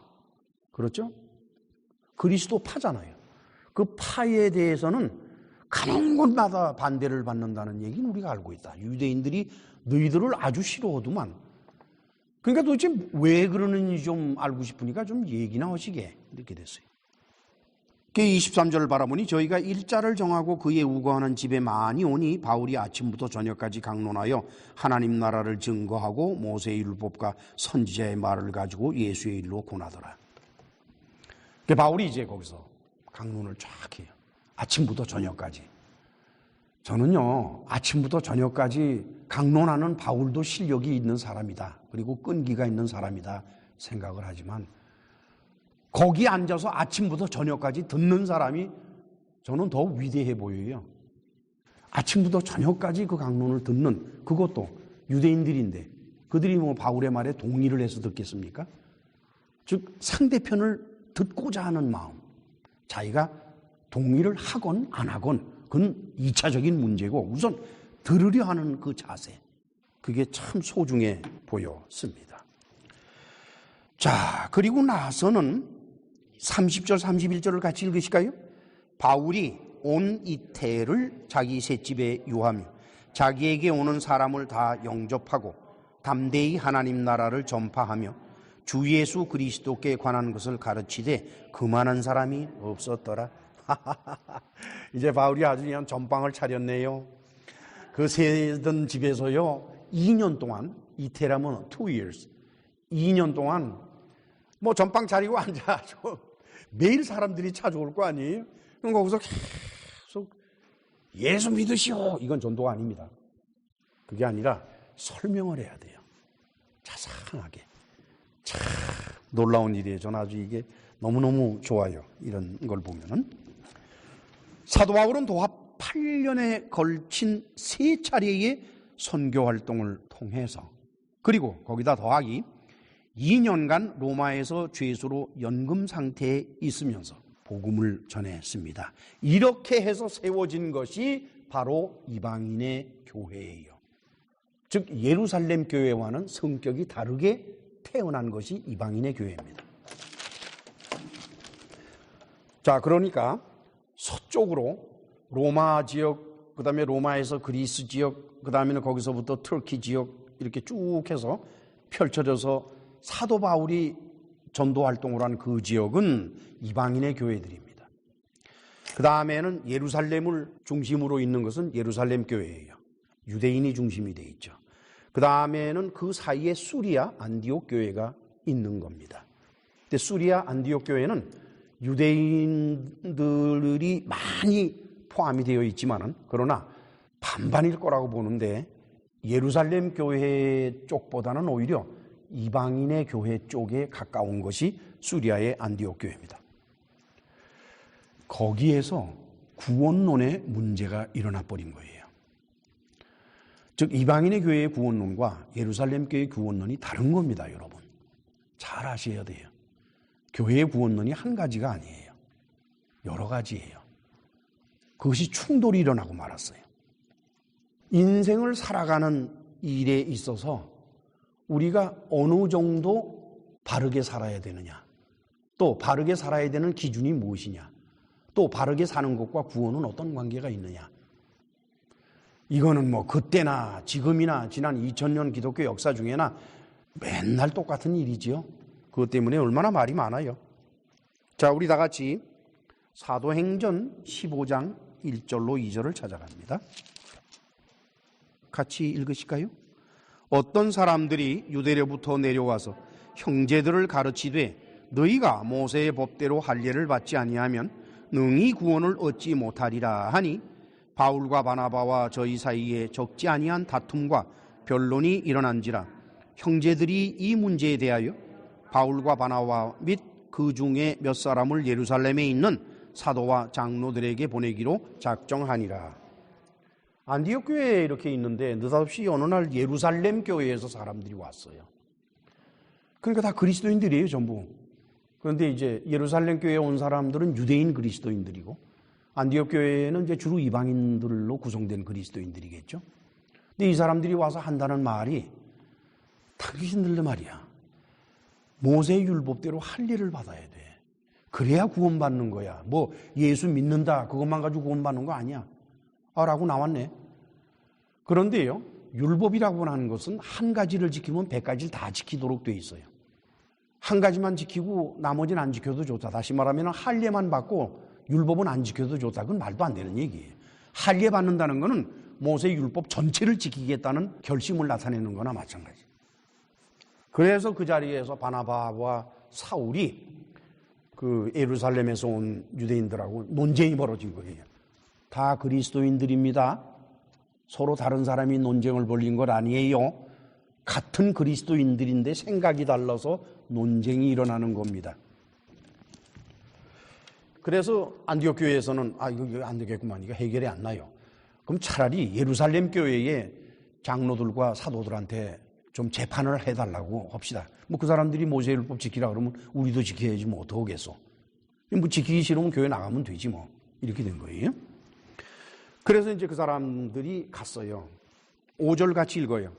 Speaker 2: 그렇죠? 그리스도 파잖아요. 그 파에 대해서는 가는 곳마다 반대를 받는다는 얘기는 우리가 알고 있다. 유대인들이 너희들을 아주 싫어하더만. 그러니까 도대체 왜 그러는지 좀 알고 싶으니까 좀 얘기나 하시게 이렇게 됐어요. 23절을 바라보니 저희가 일자를 정하고 그에 우거하는 집에 많이 오니 바울이 아침부터 저녁까지 강론하여 하나님 나라를 증거하고 모세의 율법과 선지자의 말을 가지고 예수의 일로 권하더라. 바울이 이제 거기서 강론을 쫙 해요. 아침부터 저녁까지. 저는요, 아침부터 저녁까지 강론하는 바울도 실력이 있는 사람이다. 그리고 끈기가 있는 사람이다 생각을 하지만 거기 앉아서 아침부터 저녁까지 듣는 사람이 저는 더 위대해 보여요. 아침부터 저녁까지 그 강론을 듣는, 그것도 유대인들인데 그들이 뭐 바울의 말에 동의를 해서 듣겠습니까? 즉 상대편을 듣고자 하는 마음, 자기가 동의를 하건 안 하건 그건 2차적인 문제고 우선 들으려 하는 그 자세, 그게 참 소중해 보였습니다. 자, 그리고 나서는 30절 31절을 같이 읽으실까요? 바울이 온 이태를 자기 셋집에 유하며 자기에게 오는 사람을 다 영접하고 담대히 하나님 나라를 전파하며 주 예수 그리스도께 관한 것을 가르치되 그만한 사람이 없었더라. 이제 바울이 아주 그냥 전방을 차렸네요. 그 세던 집에서요 2년 동안, 이태라면 2 years, 2년 동안 뭐 전방 차리고 앉아가지고 매일 사람들이 찾아올 거 아니에요? 그럼 거기서 계속 예수 믿으시오, 이건 전도가 아닙니다. 그게 아니라 설명을 해야 돼요. 자상하게. 참 놀라운 일이에요. 저는 아주 이게 너무너무 좋아요. 이런 걸 보면은. 사도 바울은 도합 8년에 걸친 3차례의 선교 활동을 통해서, 그리고 거기다 더하기 2년간 로마에서 죄수로 연금 상태에 있으면서 복음을 전했습니다. 이렇게 해서 세워진 것이 바로 이방인의 교회예요. 즉 예루살렘 교회와는 성격이 다르게 태어난 것이 이방인의 교회입니다. 자, 그러니까 서쪽으로 로마 지역, 그 다음에 로마에서 그리스 지역, 그 다음에는 거기서부터 터키 지역 이렇게 쭉 해서 펼쳐져서 사도 바울이 전도 활동을 한 그 지역은 이방인의 교회들입니다. 그 다음에는 예루살렘을 중심으로 있는 것은 예루살렘 교회예요. 유대인이 중심이 돼 있죠. 그 다음에는 그 사이에 수리아, 안디옥 교회가 있는 겁니다. 근데 수리아, 안디옥 교회는 유대인들이 많이 포함이 되어 있지만은, 그러나 반반일 거라고 보는데 예루살렘 교회 쪽보다는 오히려 이방인의 교회 쪽에 가까운 것이 수리아의 안디옥 교회입니다. 거기에서 구원론의 문제가 일어나 버린 거예요. 즉 이방인의 교회의 구원론과 예루살렘 교회의 구원론이 다른 겁니다, 여러분. 잘 아셔야 돼요. 교회의 구원론이 한 가지가 아니에요. 여러 가지예요. 그것이 충돌이 일어나고 말았어요. 인생을 살아가는 일에 있어서 우리가 어느 정도 바르게 살아야 되느냐, 또 바르게 살아야 되는 기준이 무엇이냐, 또 바르게 사는 것과 구원은 어떤 관계가 있느냐, 이거는 뭐 그때나 지금이나 지난 2000년 기독교 역사 중에나 맨날 똑같은 일이지요. 그것 때문에 얼마나 말이 많아요. 자, 우리 다 같이 사도행전 15장 1절로 2절을 찾아갑니다. 같이 읽으실까요? 어떤 사람들이 유대로부터 내려와서 형제들을 가르치되 너희가 모세의 법대로 할례를 받지 아니하면 능히 구원을 얻지 못하리라 하니 바울과 바나바와 저희 사이에 적지 아니한 다툼과 변론이 일어난지라 형제들이 이 문제에 대하여 바울과 바나바 및 그 중에 몇 사람을 예루살렘에 있는 사도와 장로들에게 보내기로 작정하니라. 안디옥 교회에 이렇게 있는데 느닷없이 어느 날 예루살렘 교회에서 사람들이 왔어요. 그러니까 다 그리스도인들이에요, 전부. 그런데 이제 예루살렘 교회에 온 사람들은 유대인 그리스도인들이고 안디옥 교회는 이제 주로 이방인들로 구성된 그리스도인들이겠죠. 근데 이 사람들이 와서 한다는 말이 당신들도 말이야. 모세 율법대로 할 일을 받아야 돼. 그래야 구원받는 거야. 뭐 예수 믿는다 그것만 가지고 구원받는 거 아니야. 라고 나왔네. 그런데요. 율법이라고 하는 것은 한 가지를 지키면 100가지를 다 지키도록 돼 있어요. 한 가지만 지키고 나머지는 안 지켜도 좋다. 다시 말하면 할례만 받고 율법은 안 지켜도 좋다. 그건 말도 안 되는 얘기예요. 할례 받는다는 것은 모세 율법 전체를 지키겠다는 결심을 나타내는 거나 마찬가지. 그래서 그 자리에서 바나바와 사울이 그 예루살렘에서 온 유대인들하고 논쟁이 벌어진 거예요. 다 그리스도인들입니다. 서로 다른 사람이 논쟁을 벌린 것 아니에요. 같은 그리스도인들인데 생각이 달라서 논쟁이 일어나는 겁니다. 그래서 안디옥 교회에서는 이거 안 되겠구만. 이거 해결이 안 나요. 그럼 차라리 예루살렘 교회의 장로들과 사도들한테 좀 재판을 해달라고 합시다. 뭐 그 사람들이 모세율법 지키라 그러면 우리도 지켜야지 뭐 어떡하겠어. 뭐 지키기 싫으면 교회 나가면 되지 뭐. 이렇게 된 거예요. 그래서 이제 그 사람들이 갔어요. 5절 같이 읽어요.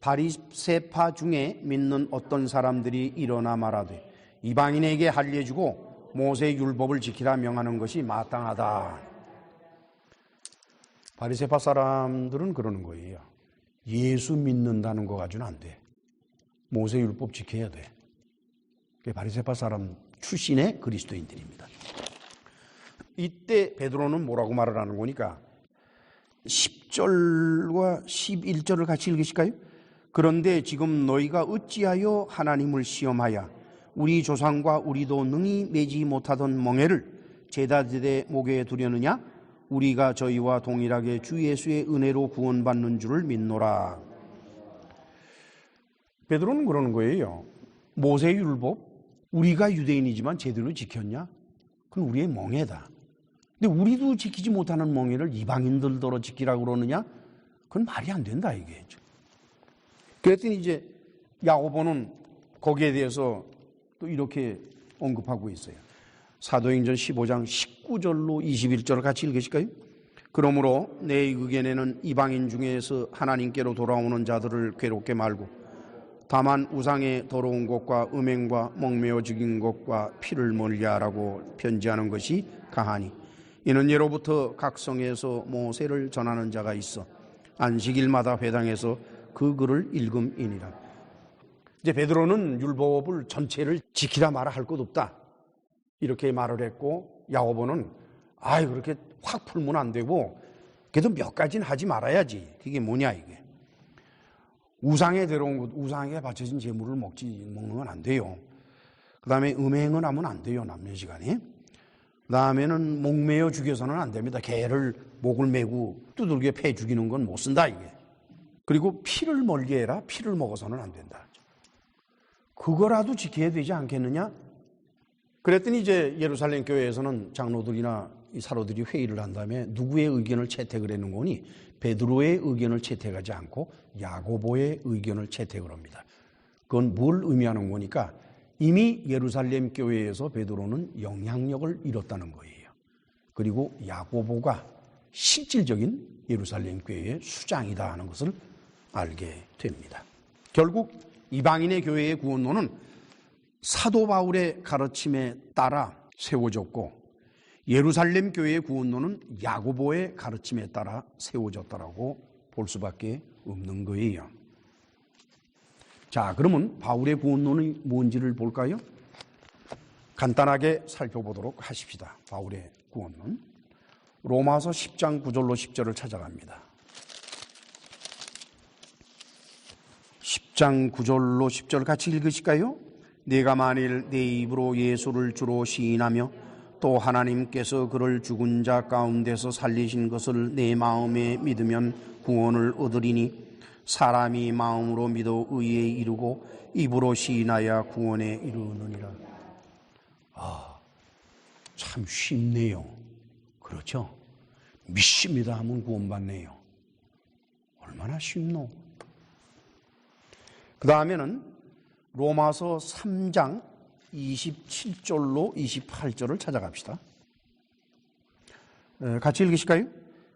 Speaker 2: 바리새파 중에 믿는 어떤 사람들이 일어나 말하되 이방인에게 할례주고 모세 율법을 지키라 명하는 것이 마땅하다. 바리새파 사람들은 그러는 거예요. 예수 믿는다는 거 가지고는 안 돼. 모세 율법 지켜야 돼. 그게 바리새파 사람 출신의 그리스도인들입니다. 이때 베드로는 뭐라고 말을 하는 거니까 10절과 11절을 같이 읽으실까요? 그런데 지금 너희가 어찌하여 하나님을 시험하여 우리 조상과 우리도 능히 매지 못하던 멍에를 제자들의 목에 두려느냐? 우리가 저희와 동일하게 주 예수의 은혜로 구원받는 줄을 믿노라. 베드로는 그러는 거예요. 모세율법 우리가 유대인이지만 제대로 지켰냐? 그건 우리의 멍에다. 근데 우리도 지키지 못하는 멍에를 이방인들더러 지키라고 그러느냐? 그건 말이 안 된다 이게. 그랬더니 이제 야고보는 거기에 대해서 또 이렇게 언급하고 있어요. 사도행전 15장 19절로 21절을 같이 읽으실까요? 그러므로 내 의견에는 이방인 중에서 하나님께로 돌아오는 자들을 괴롭게 말고 다만 우상의 더러운 것과 음행과 목매어 죽인 것과 피를 멀리하라고 편지하는 것이 가하니 이는 예로부터 각 성에서 모세를 전하는 자가 있어 안식일마다 회당에서 그 글을 읽음이니라. 이제 베드로는 율법을 전체를 지키라 마라 할 것 없다 이렇게 말을 했고, 야고보는 그렇게 확 풀면 안 되고 그래도 몇 가지는 하지 말아야지. 그게 뭐냐 이게. 우상에 들어온 것, 우상에 바쳐진 제물을 먹는 건 안 돼요. 그 다음에 음행은 하면 안 돼요. 남녀 시간에. 그 다음에는 목매어 죽여서는 안 됩니다. 개를 목을 메고 두들겨 패 죽이는 건 못 쓴다 이게. 그리고 피를 멀리해라. 피를 먹어서는 안 된다. 그거라도 지켜야 되지 않겠느냐? 그랬더니 이제 예루살렘 교회에서는 장로들이나 이 사도들이 회의를 한 다음에 누구의 의견을 채택을 했는 거니 베드로의 의견을 채택하지 않고 야고보의 의견을 채택을 합니다. 그건 뭘 의미하는 거니까 이미 예루살렘 교회에서 베드로는 영향력을 잃었다는 거예요. 그리고 야고보가 실질적인 예루살렘 교회의 수장이다 하는 것을 알게 됩니다. 결국 이방인의 교회의 구원론은 사도 바울의 가르침에 따라 세워졌고 예루살렘 교회의 구원론은 야고보의 가르침에 따라 세워졌다라고 볼 수밖에 없는 거예요. 자, 그러면 바울의 구원론이 뭔지를 볼까요? 간단하게 살펴보도록 하십시다. 바울의 구원론. 로마서 10장 9절로 10절을 찾아갑니다. 10장 9절로 10절 같이 읽으실까요? 내가 만일 내 입으로 예수를 주로 시인하며 또 하나님께서 그를 죽은 자 가운데서 살리신 것을 내 마음에 믿으면 구원을 얻으리니 사람이 마음으로 믿어 의에 이르고 입으로 시인하여 구원에 이르느니라. 참 쉽네요. 그렇죠? 믿습니다 하면 구원받네요. 얼마나 쉽노? 그 다음에는 로마서 3장 27절로 28절을 찾아갑시다. 같이 읽으실까요?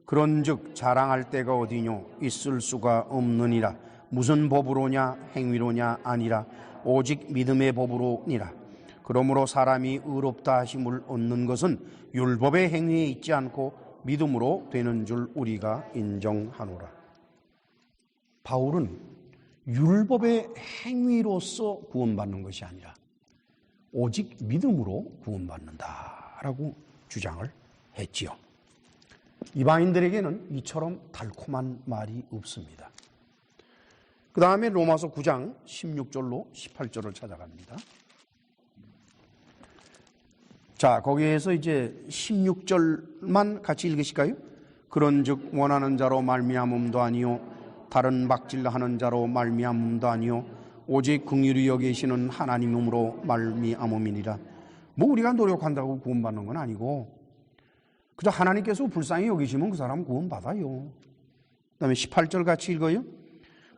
Speaker 2: 그런즉 자랑할 데가 어디뇨 있을 수가 없느니라. 무슨 법으로냐 행위로냐 아니라 오직 믿음의 법으로니라. 그러므로 사람이 의롭다 하심을 얻는 것은 율법의 행위에 있지 않고 믿음으로 되는 줄 우리가 인정하노라. 바울은 율법의 행위로서 구원받는 것이 아니라 오직 믿음으로 구원받는다라고 주장을 했지요. 이방인들에게는 이처럼 달콤한 말이 없습니다. 그 다음에 로마서 9장 16절로 18절을 찾아갑니다. 자, 거기에서 이제 16절만 같이 읽으실까요? 그런즉 원하는 자로 말미암음도 아니요 다른 막질하는 자로 말미암음도 아니요 오직 긍휼히 여기시는 하나님으로 말미암음이니라. 뭐 우리가 노력한다고 구원받는 건 아니고 그저 하나님께서 불쌍히 여기시면 그 사람 구원받아요. 그 다음에 18절 같이 읽어요.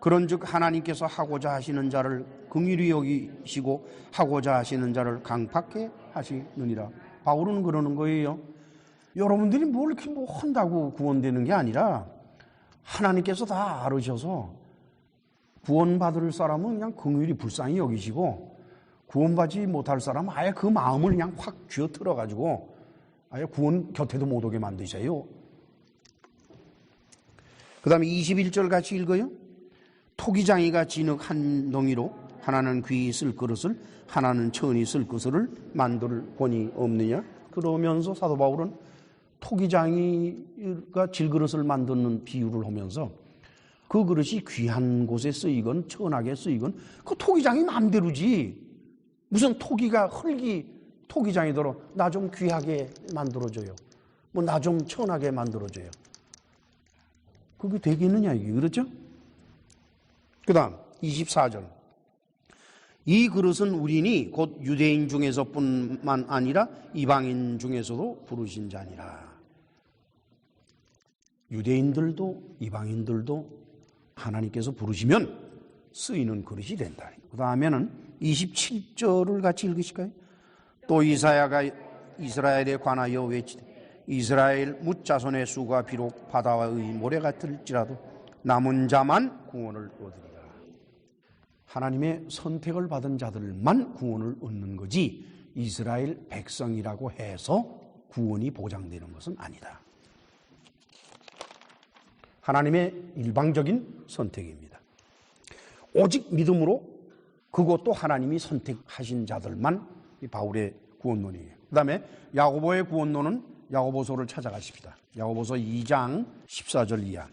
Speaker 2: 그런즉 하나님께서 하고자 하시는 자를 긍휼히 여기시고 하고자 하시는 자를 강팍해 하시느니라. 바울은 그러는 거예요. 여러분들이 뭘 이렇게 뭐 한다고 구원되는 게 아니라 하나님께서 다 알으셔서 구원받을 사람은 그냥 긍휼히 불쌍히 여기시고 구원받지 못할 사람은 아예 그 마음을 그냥 확 쥐어틀어 가지고 아예 구원 곁에도 못 오게 만드세요. 그 다음에 21절 같이 읽어요. 토기장이가 진흙 한 덩이로 하나는 귀히 쓸 그릇을 하나는 천히 쓸 그릇을 만들 권이 없느냐. 그러면서 사도 바울은 토기장이가 질그릇을 만드는 비유를 하면서 그 그릇이 귀한 곳에 쓰이건 천하게 쓰이건 그 토기장이 마음대로지. 무슨 토기가 흙이 토기장이더러 나 좀 귀하게 만들어줘요. 뭐 나 좀 천하게 만들어줘요. 그게 되겠느냐 이게. 그렇죠? 그 다음 24절. 이 그릇은 우리니 곧 유대인 중에서뿐만 아니라 이방인 중에서도 부르신 자니라. 유대인들도 이방인들도 하나님께서 부르시면 쓰이는 그릇이 된다. 그 다음에는 27절을 같이 읽으실까요? 또 이사야가 이스라엘에 관하여 외치되 이스라엘 뭇자손의 수가 비록 바다의 모래 같을지라도 남은 자만 구원을 얻으리라. 하나님의 선택을 받은 자들만 구원을 얻는 거지 이스라엘 백성이라고 해서 구원이 보장되는 것은 아니다. 하나님의 일방적인 선택입니다. 오직 믿음으로 그것도 하나님이 선택하신 자들만 이 바울의 구원론이에요. 그 다음에 야고보의 구원론은 야고보서를 찾아가십시다. 야고보서 2장 14절 이하.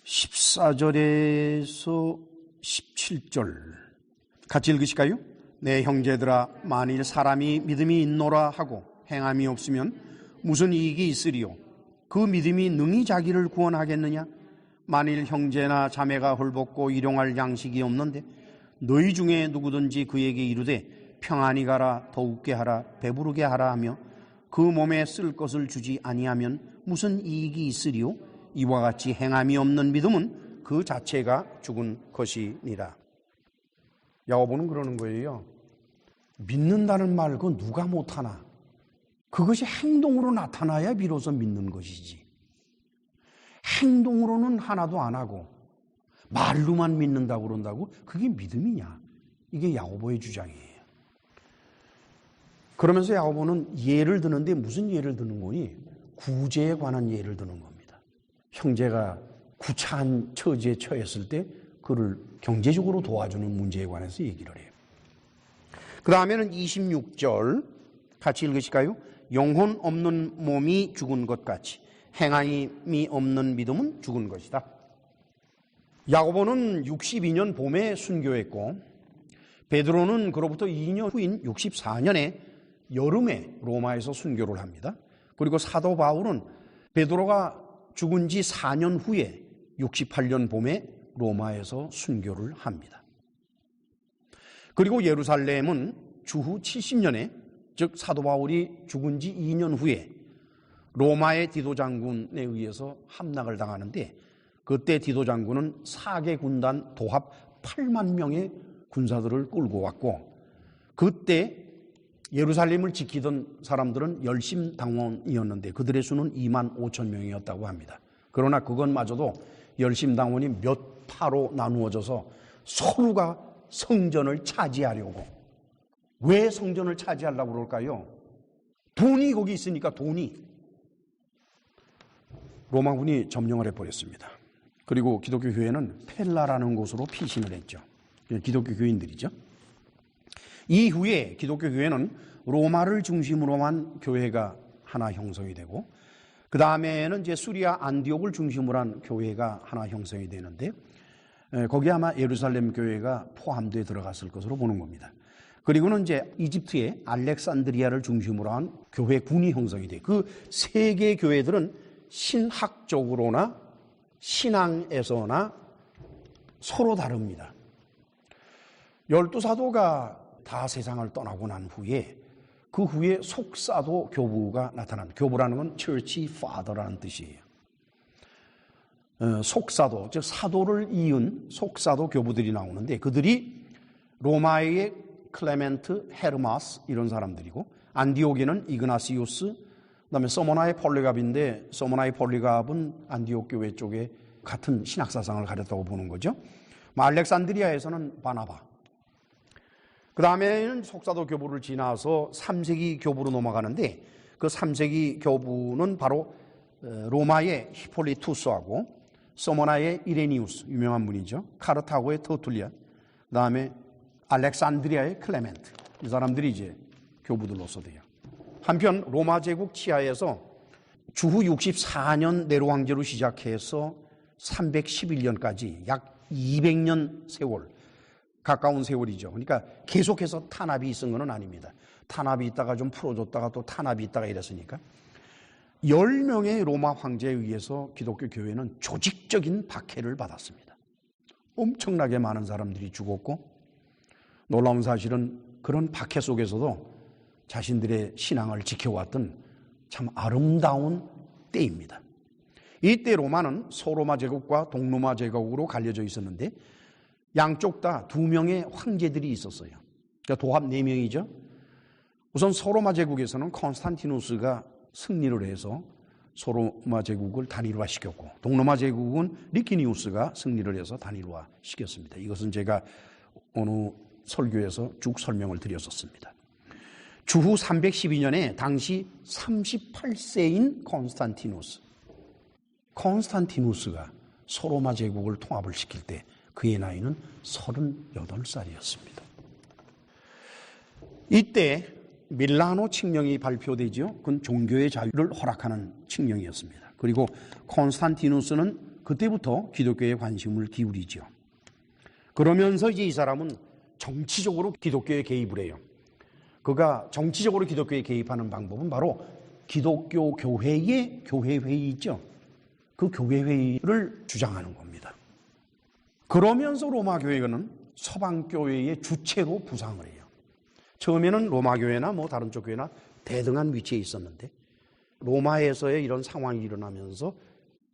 Speaker 2: 14절에서 17절 같이 읽으실까요? 내 형제들아 만일 사람이 믿음이 있노라 하고 행함이 없으면 무슨 이익이 있으리요? 그 믿음이 능히 자기를 구원하겠느냐? 만일 형제나 자매가 헐벗고 일용할 양식이 없는데 너희 중에 누구든지 그에게 이르되 평안히 가라 더욱게 하라 배부르게 하라 하며 그 몸에 쓸 것을 주지 아니하면 무슨 이익이 있으리요? 이와 같이 행함이 없는 믿음은 그 자체가 죽은 것이니라. 야고보는 그러는 거예요. 믿는다는 말 그거 누가 못하나? 그것이 행동으로 나타나야 비로소 믿는 것이지. 행동으로는 하나도 안 하고 말로만 믿는다고 그런다고 그게 믿음이냐? 이게 야고보의 주장이에요. 그러면서 야고보는 예를 드는데 무슨 예를 드는 거니? 구제에 관한 예를 드는 겁니다. 형제가 구차한 처지에 처했을 때 그를 경제적으로 도와주는 문제에 관해서 얘기를 해요. 그 다음에는 26절 같이 읽으실까요? 영혼 없는 몸이 죽은 것 같이 행함이 없는 믿음은 죽은 것이다. 야고보는 62년 봄에 순교했고 베드로는 그로부터 2년 후인 64년에 여름에 로마에서 순교를 합니다. 그리고 사도 바울은 베드로가 죽은 지 4년 후에 68년 봄에 로마에서 순교를 합니다. 그리고 예루살렘은 주후 70년에 즉 사도 바울이 죽은 지 2년 후에 로마의 디도 장군에 의해서 함락을 당하는데 그때 디도 장군은 4개 군단 도합 8만 명의 군사들을 끌고 왔고 그때 예루살렘을 지키던 사람들은 열심당원이었는데 그들의 수는 2만 5천 명이었다고 합니다. 그러나 그것마저도 열심당원이 몇 파로 나누어져서 서로가 성전을 차지하려고. 왜 성전을 차지하려고 그럴까요? 돈이 거기 있으니까 돈이. 로마군이 점령을 해버렸습니다. 그리고 기독교 교회는 펠라라는 곳으로 피신을 했죠. 기독교 교인들이죠. 이후에 기독교 교회는 로마를 중심으로만 교회가 하나 형성이 되고 그 다음에는 이제 수리아 안디옥을 중심으로 한 교회가 하나 형성이 되는데 거기에 아마 예루살렘 교회가 포함되어 들어갔을 것으로 보는 겁니다. 그리고는 이제 이집트의 알렉산드리아를 중심으로 한 교회군이 형성이 돼요. 그 세 개 교회들은 신학적으로나 신앙에서나 서로 다릅니다. 12사도가 다 세상을 떠나고 난 후에 그 후에 속사도 교부가 나타납니다. 교부라는 건 Church Father라는 뜻이에요. 속사도, 즉 사도를 이은 속사도 교부들이 나오는데 그들이 로마의 클레멘트, 헤르마스 이런 사람들이고 안디옥에는 이그나시우스, 그다음에 서모나의 폴리갑인데 서모나의 폴리갑은 안디옥 교회 쪽에 같은 신학사상을 가졌다고 보는 거죠. 알렉산드리아에서는 바나바. 그 다음에는 속사도 교부를 지나서 3세기 교부로 넘어가는데 그 3세기 교부는 바로 로마의 히폴리투스하고 서모나의 이레니우스, 유명한 분이죠. 카르타고의 터툴리아, 그 다음에 알렉산드리아의 클레멘트. 이 사람들이 이제 교부들로서 돼요. 한편 로마 제국 치하에서 주후 64년 네로 황제로 시작해서 311년까지 약 200년 세월, 가까운 세월이죠. 그러니까 계속해서 탄압이 있은 건 아닙니다. 탄압이 있다가 좀 풀어줬다가 또 탄압이 있다가 이랬으니까 10명의 로마 황제에 의해서 기독교 교회는 조직적인 박해를 받았습니다. 엄청나게 많은 사람들이 죽었고 놀라운 사실은 그런 박해 속에서도 자신들의 신앙을 지켜왔던 참 아름다운 때입니다. 이때 로마는 소로마 제국과 동로마 제국으로 갈려져 있었는데 양쪽 다 2명의 황제들이 있었어요. 그러니까 도합 4명이죠. 우선 소로마 제국에서는 콘스탄티누스가 승리를 해서 소로마 제국을 단일화시켰고 동로마 제국은 리키니우스가 승리를 해서 단일화시켰습니다. 이것은 제가 어느 설교에서 쭉 설명을 드렸었습니다. 주후 312년에 당시 38세인 콘스탄티누스가 소로마 제국을 통합을 시킬 때 그의 나이는 38살이었습니다. 이때 밀라노 칙령이 발표되죠. 그건 종교의 자유를 허락하는 칙령이었습니다. 그리고 콘스탄티누스는 그때부터 기독교에 관심을 기울이죠. 그러면서 이제 이 사람은 정치적으로 기독교에 개입을 해요. 그가 정치적으로 기독교에 개입하는 방법은 바로 기독교 교회의 교회회의 있죠. 그 교회회의를 주장하는 겁니다. 그러면서 로마 교회는 서방 교회의 주체로 부상을 해요. 처음에는 로마 교회나 뭐 다른 쪽 교회나 대등한 위치에 있었는데 로마에서의 이런 상황이 일어나면서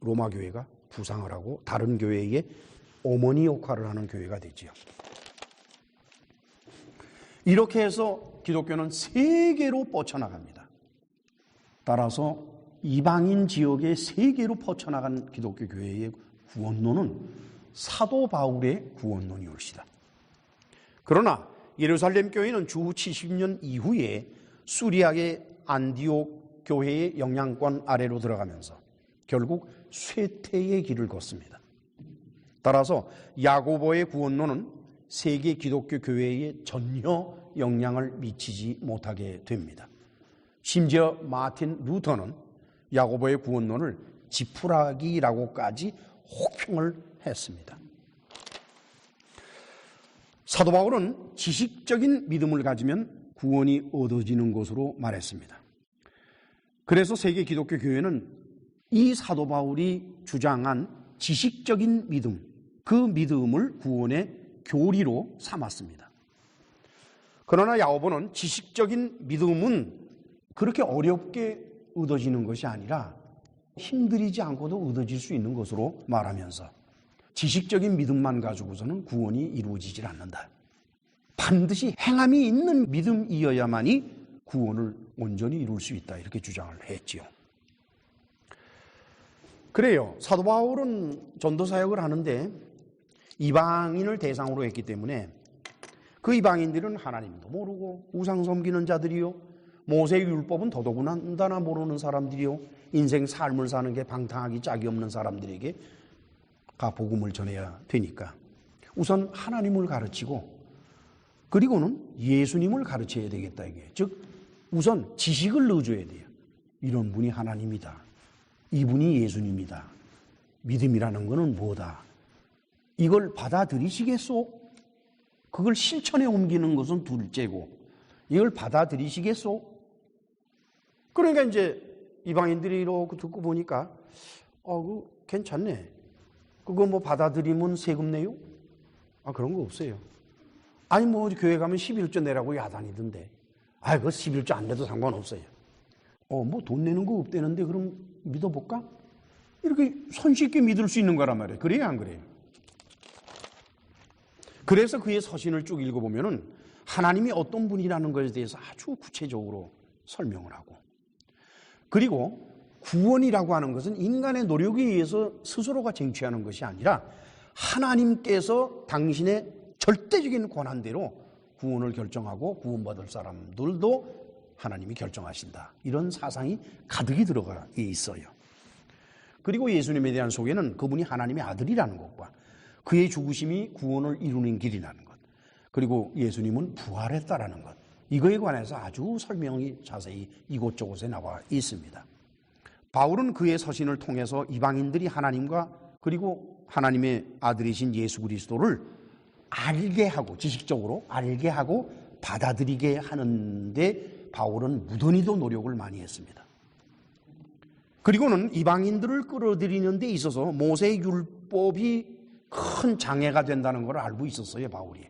Speaker 2: 로마 교회가 부상을 하고 다른 교회의 어머니 역할을 하는 교회가 되지요. 이렇게 해서 기독교는 세계로 뻗쳐나갑니다. 따라서 이방인 지역의 세계로 뻗쳐나간 기독교 교회의 구원론은 사도 바울의 구원론이올시다. 그러나 예루살렘 교회는 주후 70년 이후에 수리아의 안디옥 교회의 영향권 아래로 들어가면서 결국 쇠퇴의 길을 걷습니다. 따라서 야고보의 구원론은 세계 기독교 교회에 전혀 영향을 미치지 못하게 됩니다. 심지어 마틴 루터는 야고보의 구원론을 지푸라기라고까지 혹평을 했습니다. 사도 바울은 지식적인 믿음을 가지면 구원이 얻어지는 것으로 말했습니다. 그래서 세계 기독교 교회는 이 사도 바울이 주장한 지식적인 믿음, 그 믿음을 구원의 교리로 삼았습니다. 그러나 야고보는 지식적인 믿음은 그렇게 어렵게 얻어지는 것이 아니라 힘들이지 않고도 얻어질 수 있는 것으로 말하면서 지식적인 믿음만 가지고서는 구원이 이루어지질 않는다. 반드시 행함이 있는 믿음이어야만이
Speaker 1: 구원을 온전히 이룰 수 있다 이렇게 주장을 했지요. 그래요. 사도 바울은 전도 사역을 하는데 이방인을 대상으로 했기 때문에 그 이방인들은 하나님도 모르고 우상 섬기는 자들이요, 모세의 율법은 더더군다나 모르는 사람들이요, 인생 삶을 사는 게 방탕하기 짝이 없는 사람들에게 복음을 전해야 되니까 우선 하나님을 가르치고 그리고는 예수님을 가르쳐야 되겠다 이게. 즉 우선 지식을 넣어줘야 돼요. 이런 분이 하나님이다, 이분이 예수님이다, 믿음이라는 것은 뭐다, 이걸 받아들이시겠소? 그걸 실천에 옮기는 것은 둘째고 이걸 받아들이시겠소? 그러니까 이제 이방인들이 이러고 듣고 보니까 그거 괜찮네, 그거 뭐 받아들이면 세금 내요? 그런 거 없어요. 아니 뭐 교회 가면 11조 내라고 야단이던데 그거 11조 안 내도 상관없어요. 뭐 돈 내는 거 없대는데 그럼 믿어볼까? 이렇게 손쉽게 믿을 수 있는 거란 말이에요. 그래요 안 그래요? 그래서 그의 서신을 쭉 읽어보면은 하나님이 어떤 분이라는 것에 대해서 아주 구체적으로 설명을 하고, 그리고 구원이라고 하는 것은 인간의 노력에 의해서 스스로가 쟁취하는 것이 아니라 하나님께서 당신의 절대적인 권한대로 구원을 결정하고 구원받을 사람들도 하나님이 결정하신다, 이런 사상이 가득히 들어가 있어요. 그리고 예수님에 대한 소개는 그분이 하나님의 아들이라는 것과 그의 죽으심이 구원을 이루는 길이라는 것, 그리고 예수님은 부활했다라는 것, 이거에 관해서 아주 설명이 자세히 이곳저곳에 나와 있습니다. 바울은 그의 서신을 통해서 이방인들이 하나님과 그리고 하나님의 아들이신 예수 그리스도를 알게 하고, 지식적으로 알게 하고 받아들이게 하는데 바울은 무던히도 노력을 많이 했습니다. 그리고는 이방인들을 끌어들이는 데 있어서 모세의 율법이 큰 장애가 된다는 걸 알고 있었어요, 바울이.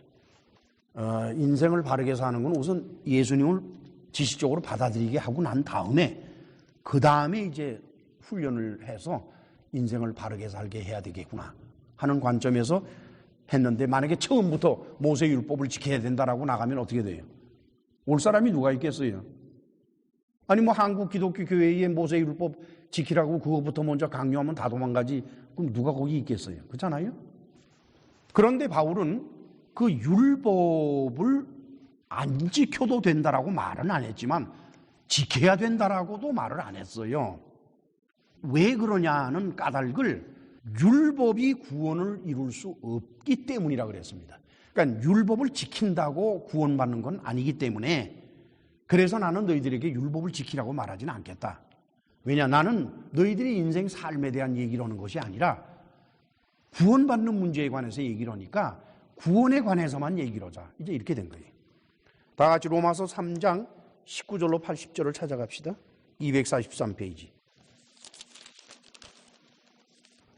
Speaker 1: 인생을 바르게 사는 건 우선 예수님을 지식적으로 받아들이게 하고 난 다음에 그 다음에 이제 훈련을 해서 인생을 바르게 살게 해야 되겠구나 하는 관점에서 했는데, 만약에 처음부터 모세 율법을 지켜야 된다라고 나가면 어떻게 돼요? 올 사람이 누가 있겠어요? 아니 뭐 한국 기독교 교회에 모세 율법 지키라고 그거부터 먼저 강요하면 다 도망가지, 그럼 누가 거기 있겠어요? 그렇잖아요? 그런데 바울은 그 율법을 안 지켜도 된다라고 말은 안 했지만 지켜야 된다라고도 말을 안 했어요. 왜 그러냐는 까닭을 율법이 구원을 이룰 수 없기 때문이라 그랬습니다. 그러니까 율법을 지킨다고 구원받는 건 아니기 때문에, 그래서 나는 너희들에게 율법을 지키라고 말하지는 않겠다. 왜냐, 나는 너희들의 인생 삶에 대한 얘기를 하는 것이 아니라 구원받는 문제에 관해서 얘기를 하니까 구원에 관해서만 얘기를 하자, 이제 이렇게 된 거예요. 다 같이 로마서 3장 19절로 80절을 찾아갑시다. 243페이지.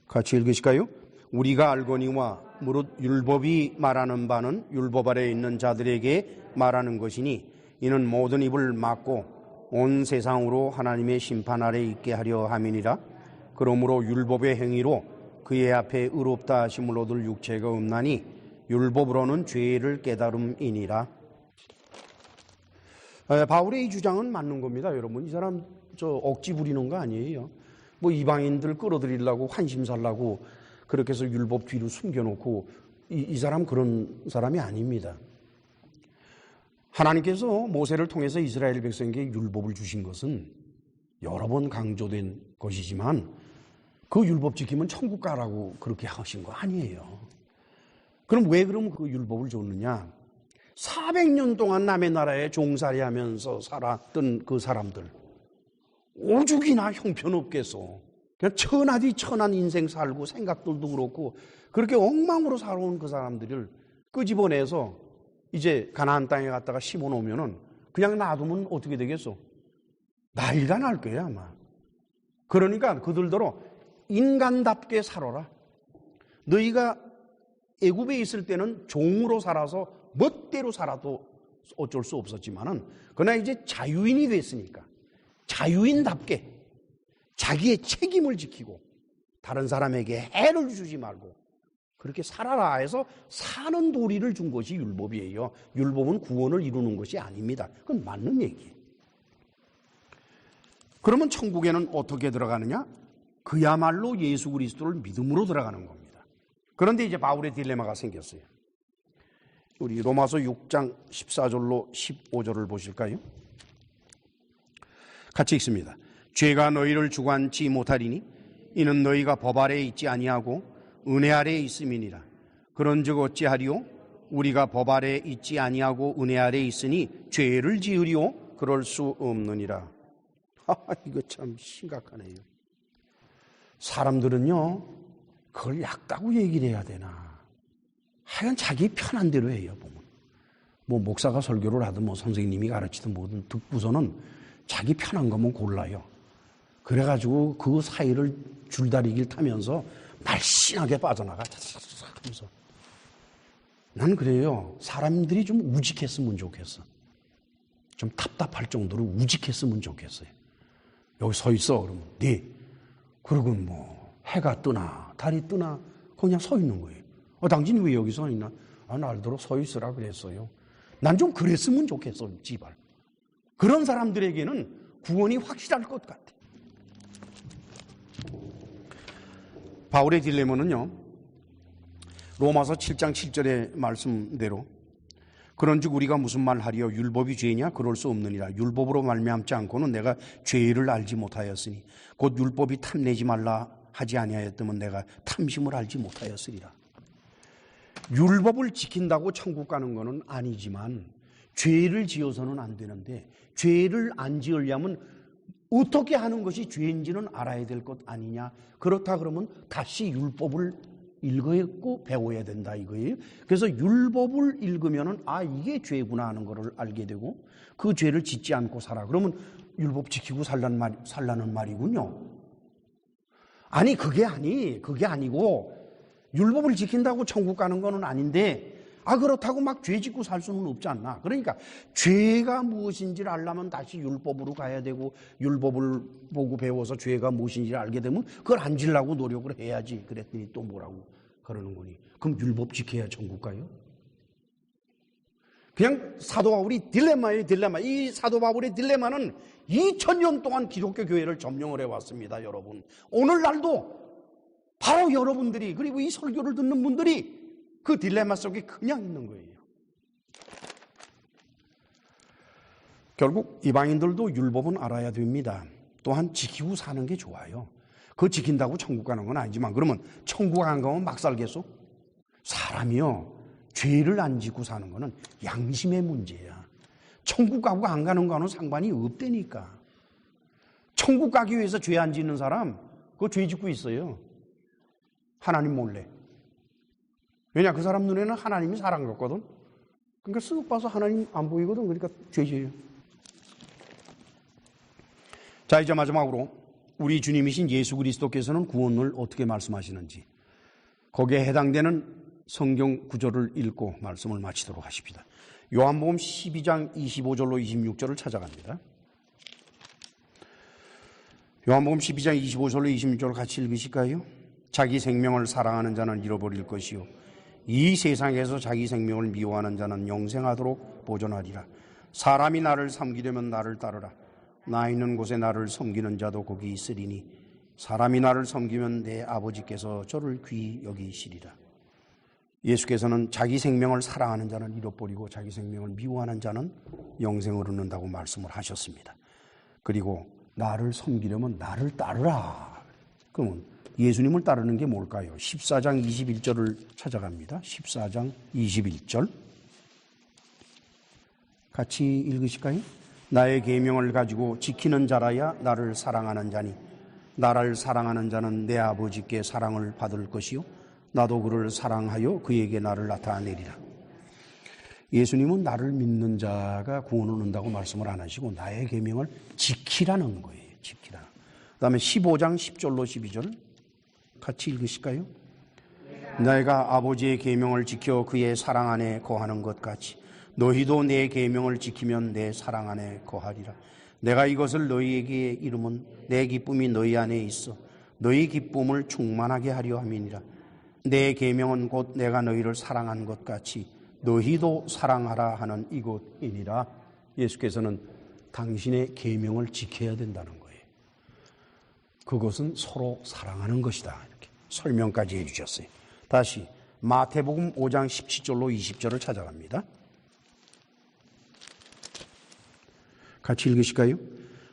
Speaker 1: 같이 읽으실까요? 우리가 알거니와 무릇 율법이 말하는 바는 율법 아래에 있는 자들에게 말하는 것이니 이는 모든 입을 막고 온 세상으로 하나님의 심판 아래 있게 하려 함이니라. 그러므로 율법의 행위로 그의 앞에 의롭다 하심을 얻을 육체가 없나니 율법으로는 죄를 깨달음이니라. 바울의 이 주장은 맞는 겁니다, 여러분. 이 사람 억지 부리는 거 아니에요. 뭐 이방인들 끌어들이려고 환심 살라고 그렇게 해서 율법 뒤로 숨겨놓고 이 사람 그런 사람이 아닙니다. 하나님께서 모세를 통해서 이스라엘 백성에게 율법을 주신 것은 여러 번 강조된 것이지만 그 율법 지키면 천국 가라고 그렇게 하신 거 아니에요. 그럼 왜 그럼 그 율법을 줬느냐? 400년 동안 남의 나라에 종살이하면서 살았던 그 사람들, 오죽이나 형편없겠어. 그냥 천하디 천한 인생 살고 생각들도 그렇고 그렇게 엉망으로 살아온 그 사람들을 끄집어내서 이제 가나안 땅에 갔다가 심어놓으면은 그냥 놔두면 어떻게 되겠어? 난리가 날 거야 아마. 그러니까 그들더러 인간답게 살아라. 너희가 애굽에 있을 때는 종으로 살아서 멋대로 살아도 어쩔 수 없었지만은 그러나 이제 자유인이 됐으니까 자유인답게 자기의 책임을 지키고 다른 사람에게 해를 주지 말고 그렇게 살아라 해서 사는 도리를 준 것이 율법이에요. 율법은 구원을 이루는 것이 아닙니다. 그건 맞는 얘기예요.
Speaker 2: 그러면 천국에는 어떻게 들어가느냐? 그야말로 예수 그리스도를 믿음으로 들어가는 겁니다. 그런데 이제 바울의 딜레마가 생겼어요. 우리 로마서 6장 14절로 15절을 보실까요? 같이 읽습니다. 죄가 너희를 주관치 못하리니 이는 너희가 법 아래에 있지 아니하고 은혜 아래에 있음이니라. 그런즉 어찌하리요? 우리가 법 아래에 있지 아니하고 은혜 아래에 있으니 죄를 지으리요? 그럴 수 없느니라. 이거 참 심각하네요. 사람들은요, 그걸 약다고 얘기를 해야 되나. 하여간 자기 편한 대로 해요, 보면. 뭐, 목사가 설교를 하든 뭐, 선생님이 가르치든 뭐든 듣고서는 자기 편한 거면 골라요. 그래가지고 그 사이를 줄다리기를 타면서 날씬하게 빠져나가. 하면서. 난 그래요. 사람들이 좀 우직했으면 좋겠어. 좀 답답할 정도로 우직했으면 좋겠어요. 여기 서 있어. 그러면, 네. 그러고 뭐, 해가 뜨나, 달이 뜨나, 그냥 서 있는 거예요. 당신이 왜 여기 서 있나? 날더러 서 있으라 그랬어요. 난 좀 그랬으면 좋겠어, 제발. 그런 사람들에게는 구원이 확실할 것 같아. 바울의 딜레마는요, 로마서 7장 7절의 말씀대로 그런즉 우리가 무슨 말 하리요? 율법이 죄냐? 그럴 수 없느니라. 율법으로 말미암지 않고는 내가 죄를 알지 못하였으니 곧 율법이 탐내지 말라 하지 아니하였다면 내가 탐심을 알지 못하였으리라. 율법을 지킨다고 천국 가는 것은 아니지만 죄를 지어서는 안 되는데 죄를 안 지으려면 어떻게 하는 것이 죄인지는 알아야 될 것 아니냐. 그렇다 그러면 다시 율법을 읽고 배워야 된다 이거예요. 그래서 율법을 읽으면은 이게 죄구나 하는 것을 알게 되고 그 죄를 짓지 않고 살아. 그러면 율법 지키고 살라는 말이군요. 아니 그게 아니고 율법을 지킨다고 천국 가는 거는 아닌데 그렇다고 막 죄 짓고 살 수는 없지 않나. 그러니까 죄가 무엇인지를 알려면 다시 율법으로 가야 되고 율법을 보고 배워서 죄가 무엇인지를 알게 되면 그걸 안 지려고 노력을 해야지. 그랬더니 또 뭐라고 그러는 거니. 그럼 율법 지켜야 천국 가요? 그냥 사도 바울이 딜레마예요, 딜레마. 이 사도 바울의 딜레마는 2000년 동안 기독교 교회를 점령을 해왔습니다, 여러분. 오늘날도 바로 여러분들이 그리고 이 설교를 듣는 분들이 그 딜레마 속에 그냥 있는 거예요. 결국 이방인들도 율법은 알아야 됩니다. 또한 지키고 사는 게 좋아요. 그거 지킨다고 천국 가는 건 아니지만 그러면 천국 안 가면 막 살겠어? 사람이요, 죄를 안 짓고 사는 거는 양심의 문제야. 천국 가고 안 가는 거는 상관이 없다니까. 천국 가기 위해서 죄 안 짓는 사람 그거 죄 짓고 있어요. 하나님 몰래. 왜냐, 그 사람 눈에는 하나님이 사랑 같거든. 그러니까 쓱 봐서 하나님 안 보이거든. 그러니까 죄지어요. 자, 이제 마지막으로 우리 주님이신 예수 그리스도께서는 구원을 어떻게 말씀하시는지 거기에 해당되는 성경 구절을 읽고 말씀을 마치도록 하십니다. 요한복음 12장 25절로 26절을 찾아갑니다. 요한복음 12장 25절로 26절을 같이 읽으실까요? 자기 생명을 사랑하는 자는 잃어버릴 것이요 이 세상에서 자기 생명을 미워하는 자는 영생하도록 보존하리라. 사람이 나를 섬기려면 나를 따르라. 나 있는 곳에 나를 섬기는 자도 거기 있으리니 사람이 나를 섬기면 내 아버지께서 저를 귀히 여기시리라. 예수께서는 자기 생명을 사랑하는 자는 잃어버리고 자기 생명을 미워하는 자는 영생을 얻는다고 말씀을 하셨습니다. 그리고 나를 섬기려면 나를 따르라. 그러면 예수님을 따르는 게 뭘까요? 14장 21절을 찾아갑니다. 14장 21절 같이 읽으실까요? 나의 계명을 가지고 지키는 자라야 나를 사랑하는 자니 나를 사랑하는 자는 내 아버지께 사랑을 받을 것이요 나도 그를 사랑하여 그에게 나를 나타내리라. 예수님은 나를 믿는 자가 구원을 얻는다고 말씀을 안 하시고 나의 계명을 지키라는 거예요. 지키라. 그 다음에 15장 10절로 12절 같이 읽으실까요? 내가 아버지의 계명을 지켜 그의 사랑 안에 거하는 것 같이 너희도 내 계명을 지키면 내 사랑 안에 거하리라. 내가 이것을 너희에게 이름은 내 기쁨이 너희 안에 있어 너희 기쁨을 충만하게 하려 함이니라. 내 계명은 곧 내가 너희를 사랑한 것 같이 너희도 사랑하라 하는 이것이니라. 예수께서는 당신의 계명을 지켜야 된다는 거예요. 그것은 서로 사랑하는 것이다. 이렇게 설명까지 해주셨어요. 다시 마태복음 5장 17절로 20절을 찾아갑니다. 같이 읽으실까요?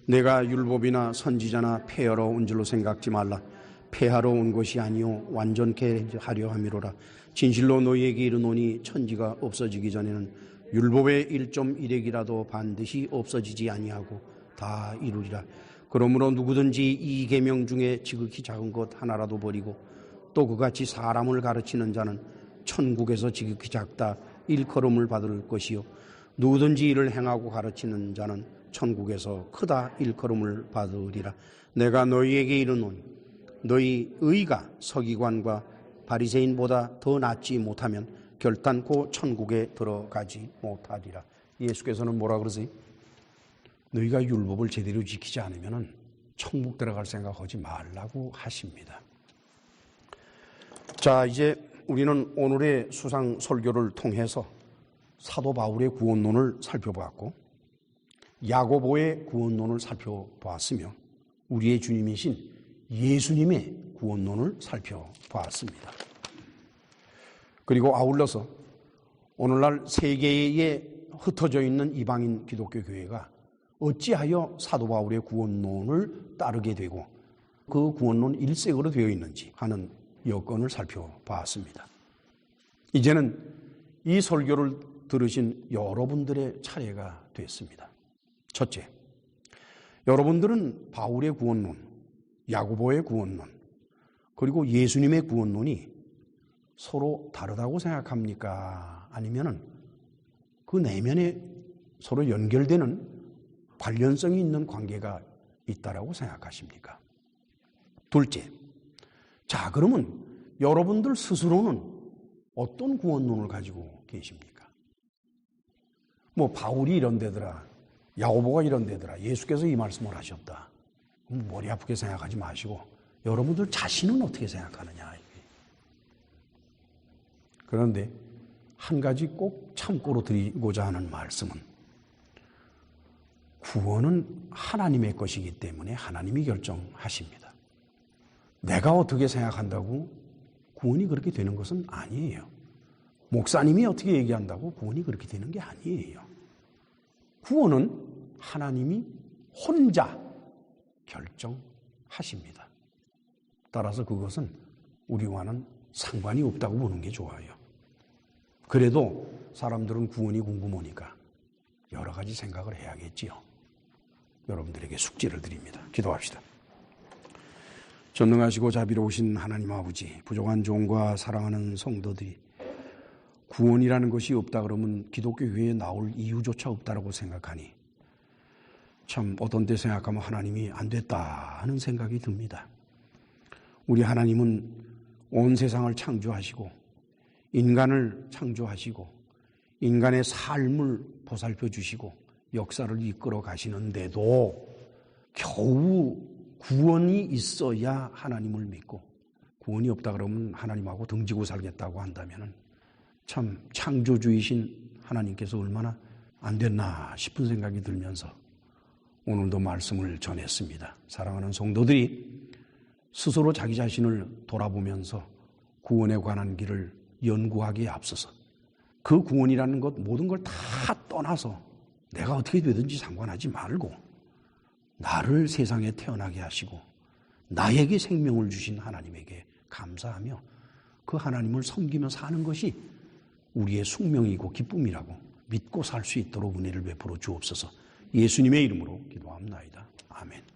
Speaker 2: 내가 율법이나 선지자나 폐하러 온 줄로 생각지 말라. 폐하러 온 것이 아니요 완전케 하려 함이로라. 진실로 너희에게 이르노니 천지가 없어지기 전에는 율법의 1.1핵이라도 반드시 없어지지 아니하고 다 이루리라. 그러므로 누구든지 이 계명 중에 지극히 작은 것 하나라도 버리고 또 그같이 사람을 가르치는 자는 천국에서 지극히 작다 일컬음을 받을 것이요 누구든지 이를 행하고 가르치는 자는 천국에서 크다 일컬음을 받으리라. 내가 너희에게 이르노니 너희 의가 서기관과 바리새인보다 더 낫지 못하면 결단코 천국에 들어가지 못하리라. 예수께서는 뭐라 그러세요? 너희가 율법을 제대로 지키지 않으면 천국 들어갈 생각하지 말라고 하십니다. 자, 이제 우리는 오늘의 수상 설교를 통해서 사도 바울의 구원론을 살펴보았고 야고보의 구원론을 살펴보았으며 우리의 주님이신 예수님의 구원론을 살펴보았습니다. 그리고 아울러서 오늘날 세계에 흩어져 있는 이방인 기독교 교회가 어찌하여 사도 바울의 구원론을 따르게 되고 그 구원론 일색으로 되어 있는지 하는 여건을 살펴봤습니다. 이제는 이 설교를 들으신 여러분들의 차례가 됐습니다. 첫째, 여러분들은 바울의 구원론, 야고보의 구원론, 그리고 예수님의 구원론이 서로 다르다고 생각합니까? 아니면은 그 내면에 서로 연결되는 관련성이 있는 관계가 있다라고 생각하십니까? 둘째, 자, 그러면 여러분들 스스로는 어떤 구원론을 가지고 계십니까? 뭐 바울이 이런 데더라, 야고보가 이런 데더라, 예수께서 이 말씀을 하셨다. 머리 아프게 생각하지 마시고 여러분들 자신은 어떻게 생각하느냐. 그런데 한 가지 꼭 참고로 드리고자 하는 말씀은 구원은 하나님의 것이기 때문에 하나님이 결정하십니다. 내가 어떻게 생각한다고 구원이 그렇게 되는 것은 아니에요. 목사님이 어떻게 얘기한다고 구원이 그렇게 되는 게 아니에요. 구원은 하나님이 혼자 결정하십니다. 따라서 그것은 우리와는 상관이 없다고 보는 게 좋아요. 그래도 사람들은 구원이 궁금하니까 여러 가지 생각을 해야겠지요. 여러분들에게 숙제를 드립니다. 기도합시다. 전능하시고 자비로우신 하나님 아버지, 부족한 종과 사랑하는 성도들이 구원이라는 것이 없다 그러면 기독교 교회에 나올 이유조차 없다라고 생각하니 참 어떤 때 생각하면 하나님이 안 됐다 하는 생각이 듭니다. 우리 하나님은 온 세상을 창조하시고 인간을 창조하시고 인간의 삶을 보살펴 주시고 역사를 이끌어 가시는데도 겨우 구원이 있어야 하나님을 믿고 구원이 없다 그러면 하나님하고 등지고 살겠다고 한다면 참 창조주이신 하나님께서 얼마나 안 됐나 싶은 생각이 들면서 오늘도 말씀을 전했습니다. 사랑하는 성도들이 스스로 자기 자신을 돌아보면서 구원에 관한 길을 연구하기에 앞서서 그 구원이라는 것 모든 걸 다 떠나서 내가 어떻게 되든지 상관하지 말고 나를 세상에 태어나게 하시고 나에게 생명을 주신 하나님에게 감사하며 그 하나님을 섬기며 사는 것이 우리의 숙명이고 기쁨이라고 믿고 살 수 있도록 은혜를 베풀어 주옵소서. 예수님의 이름으로 기도합나이다. 아멘.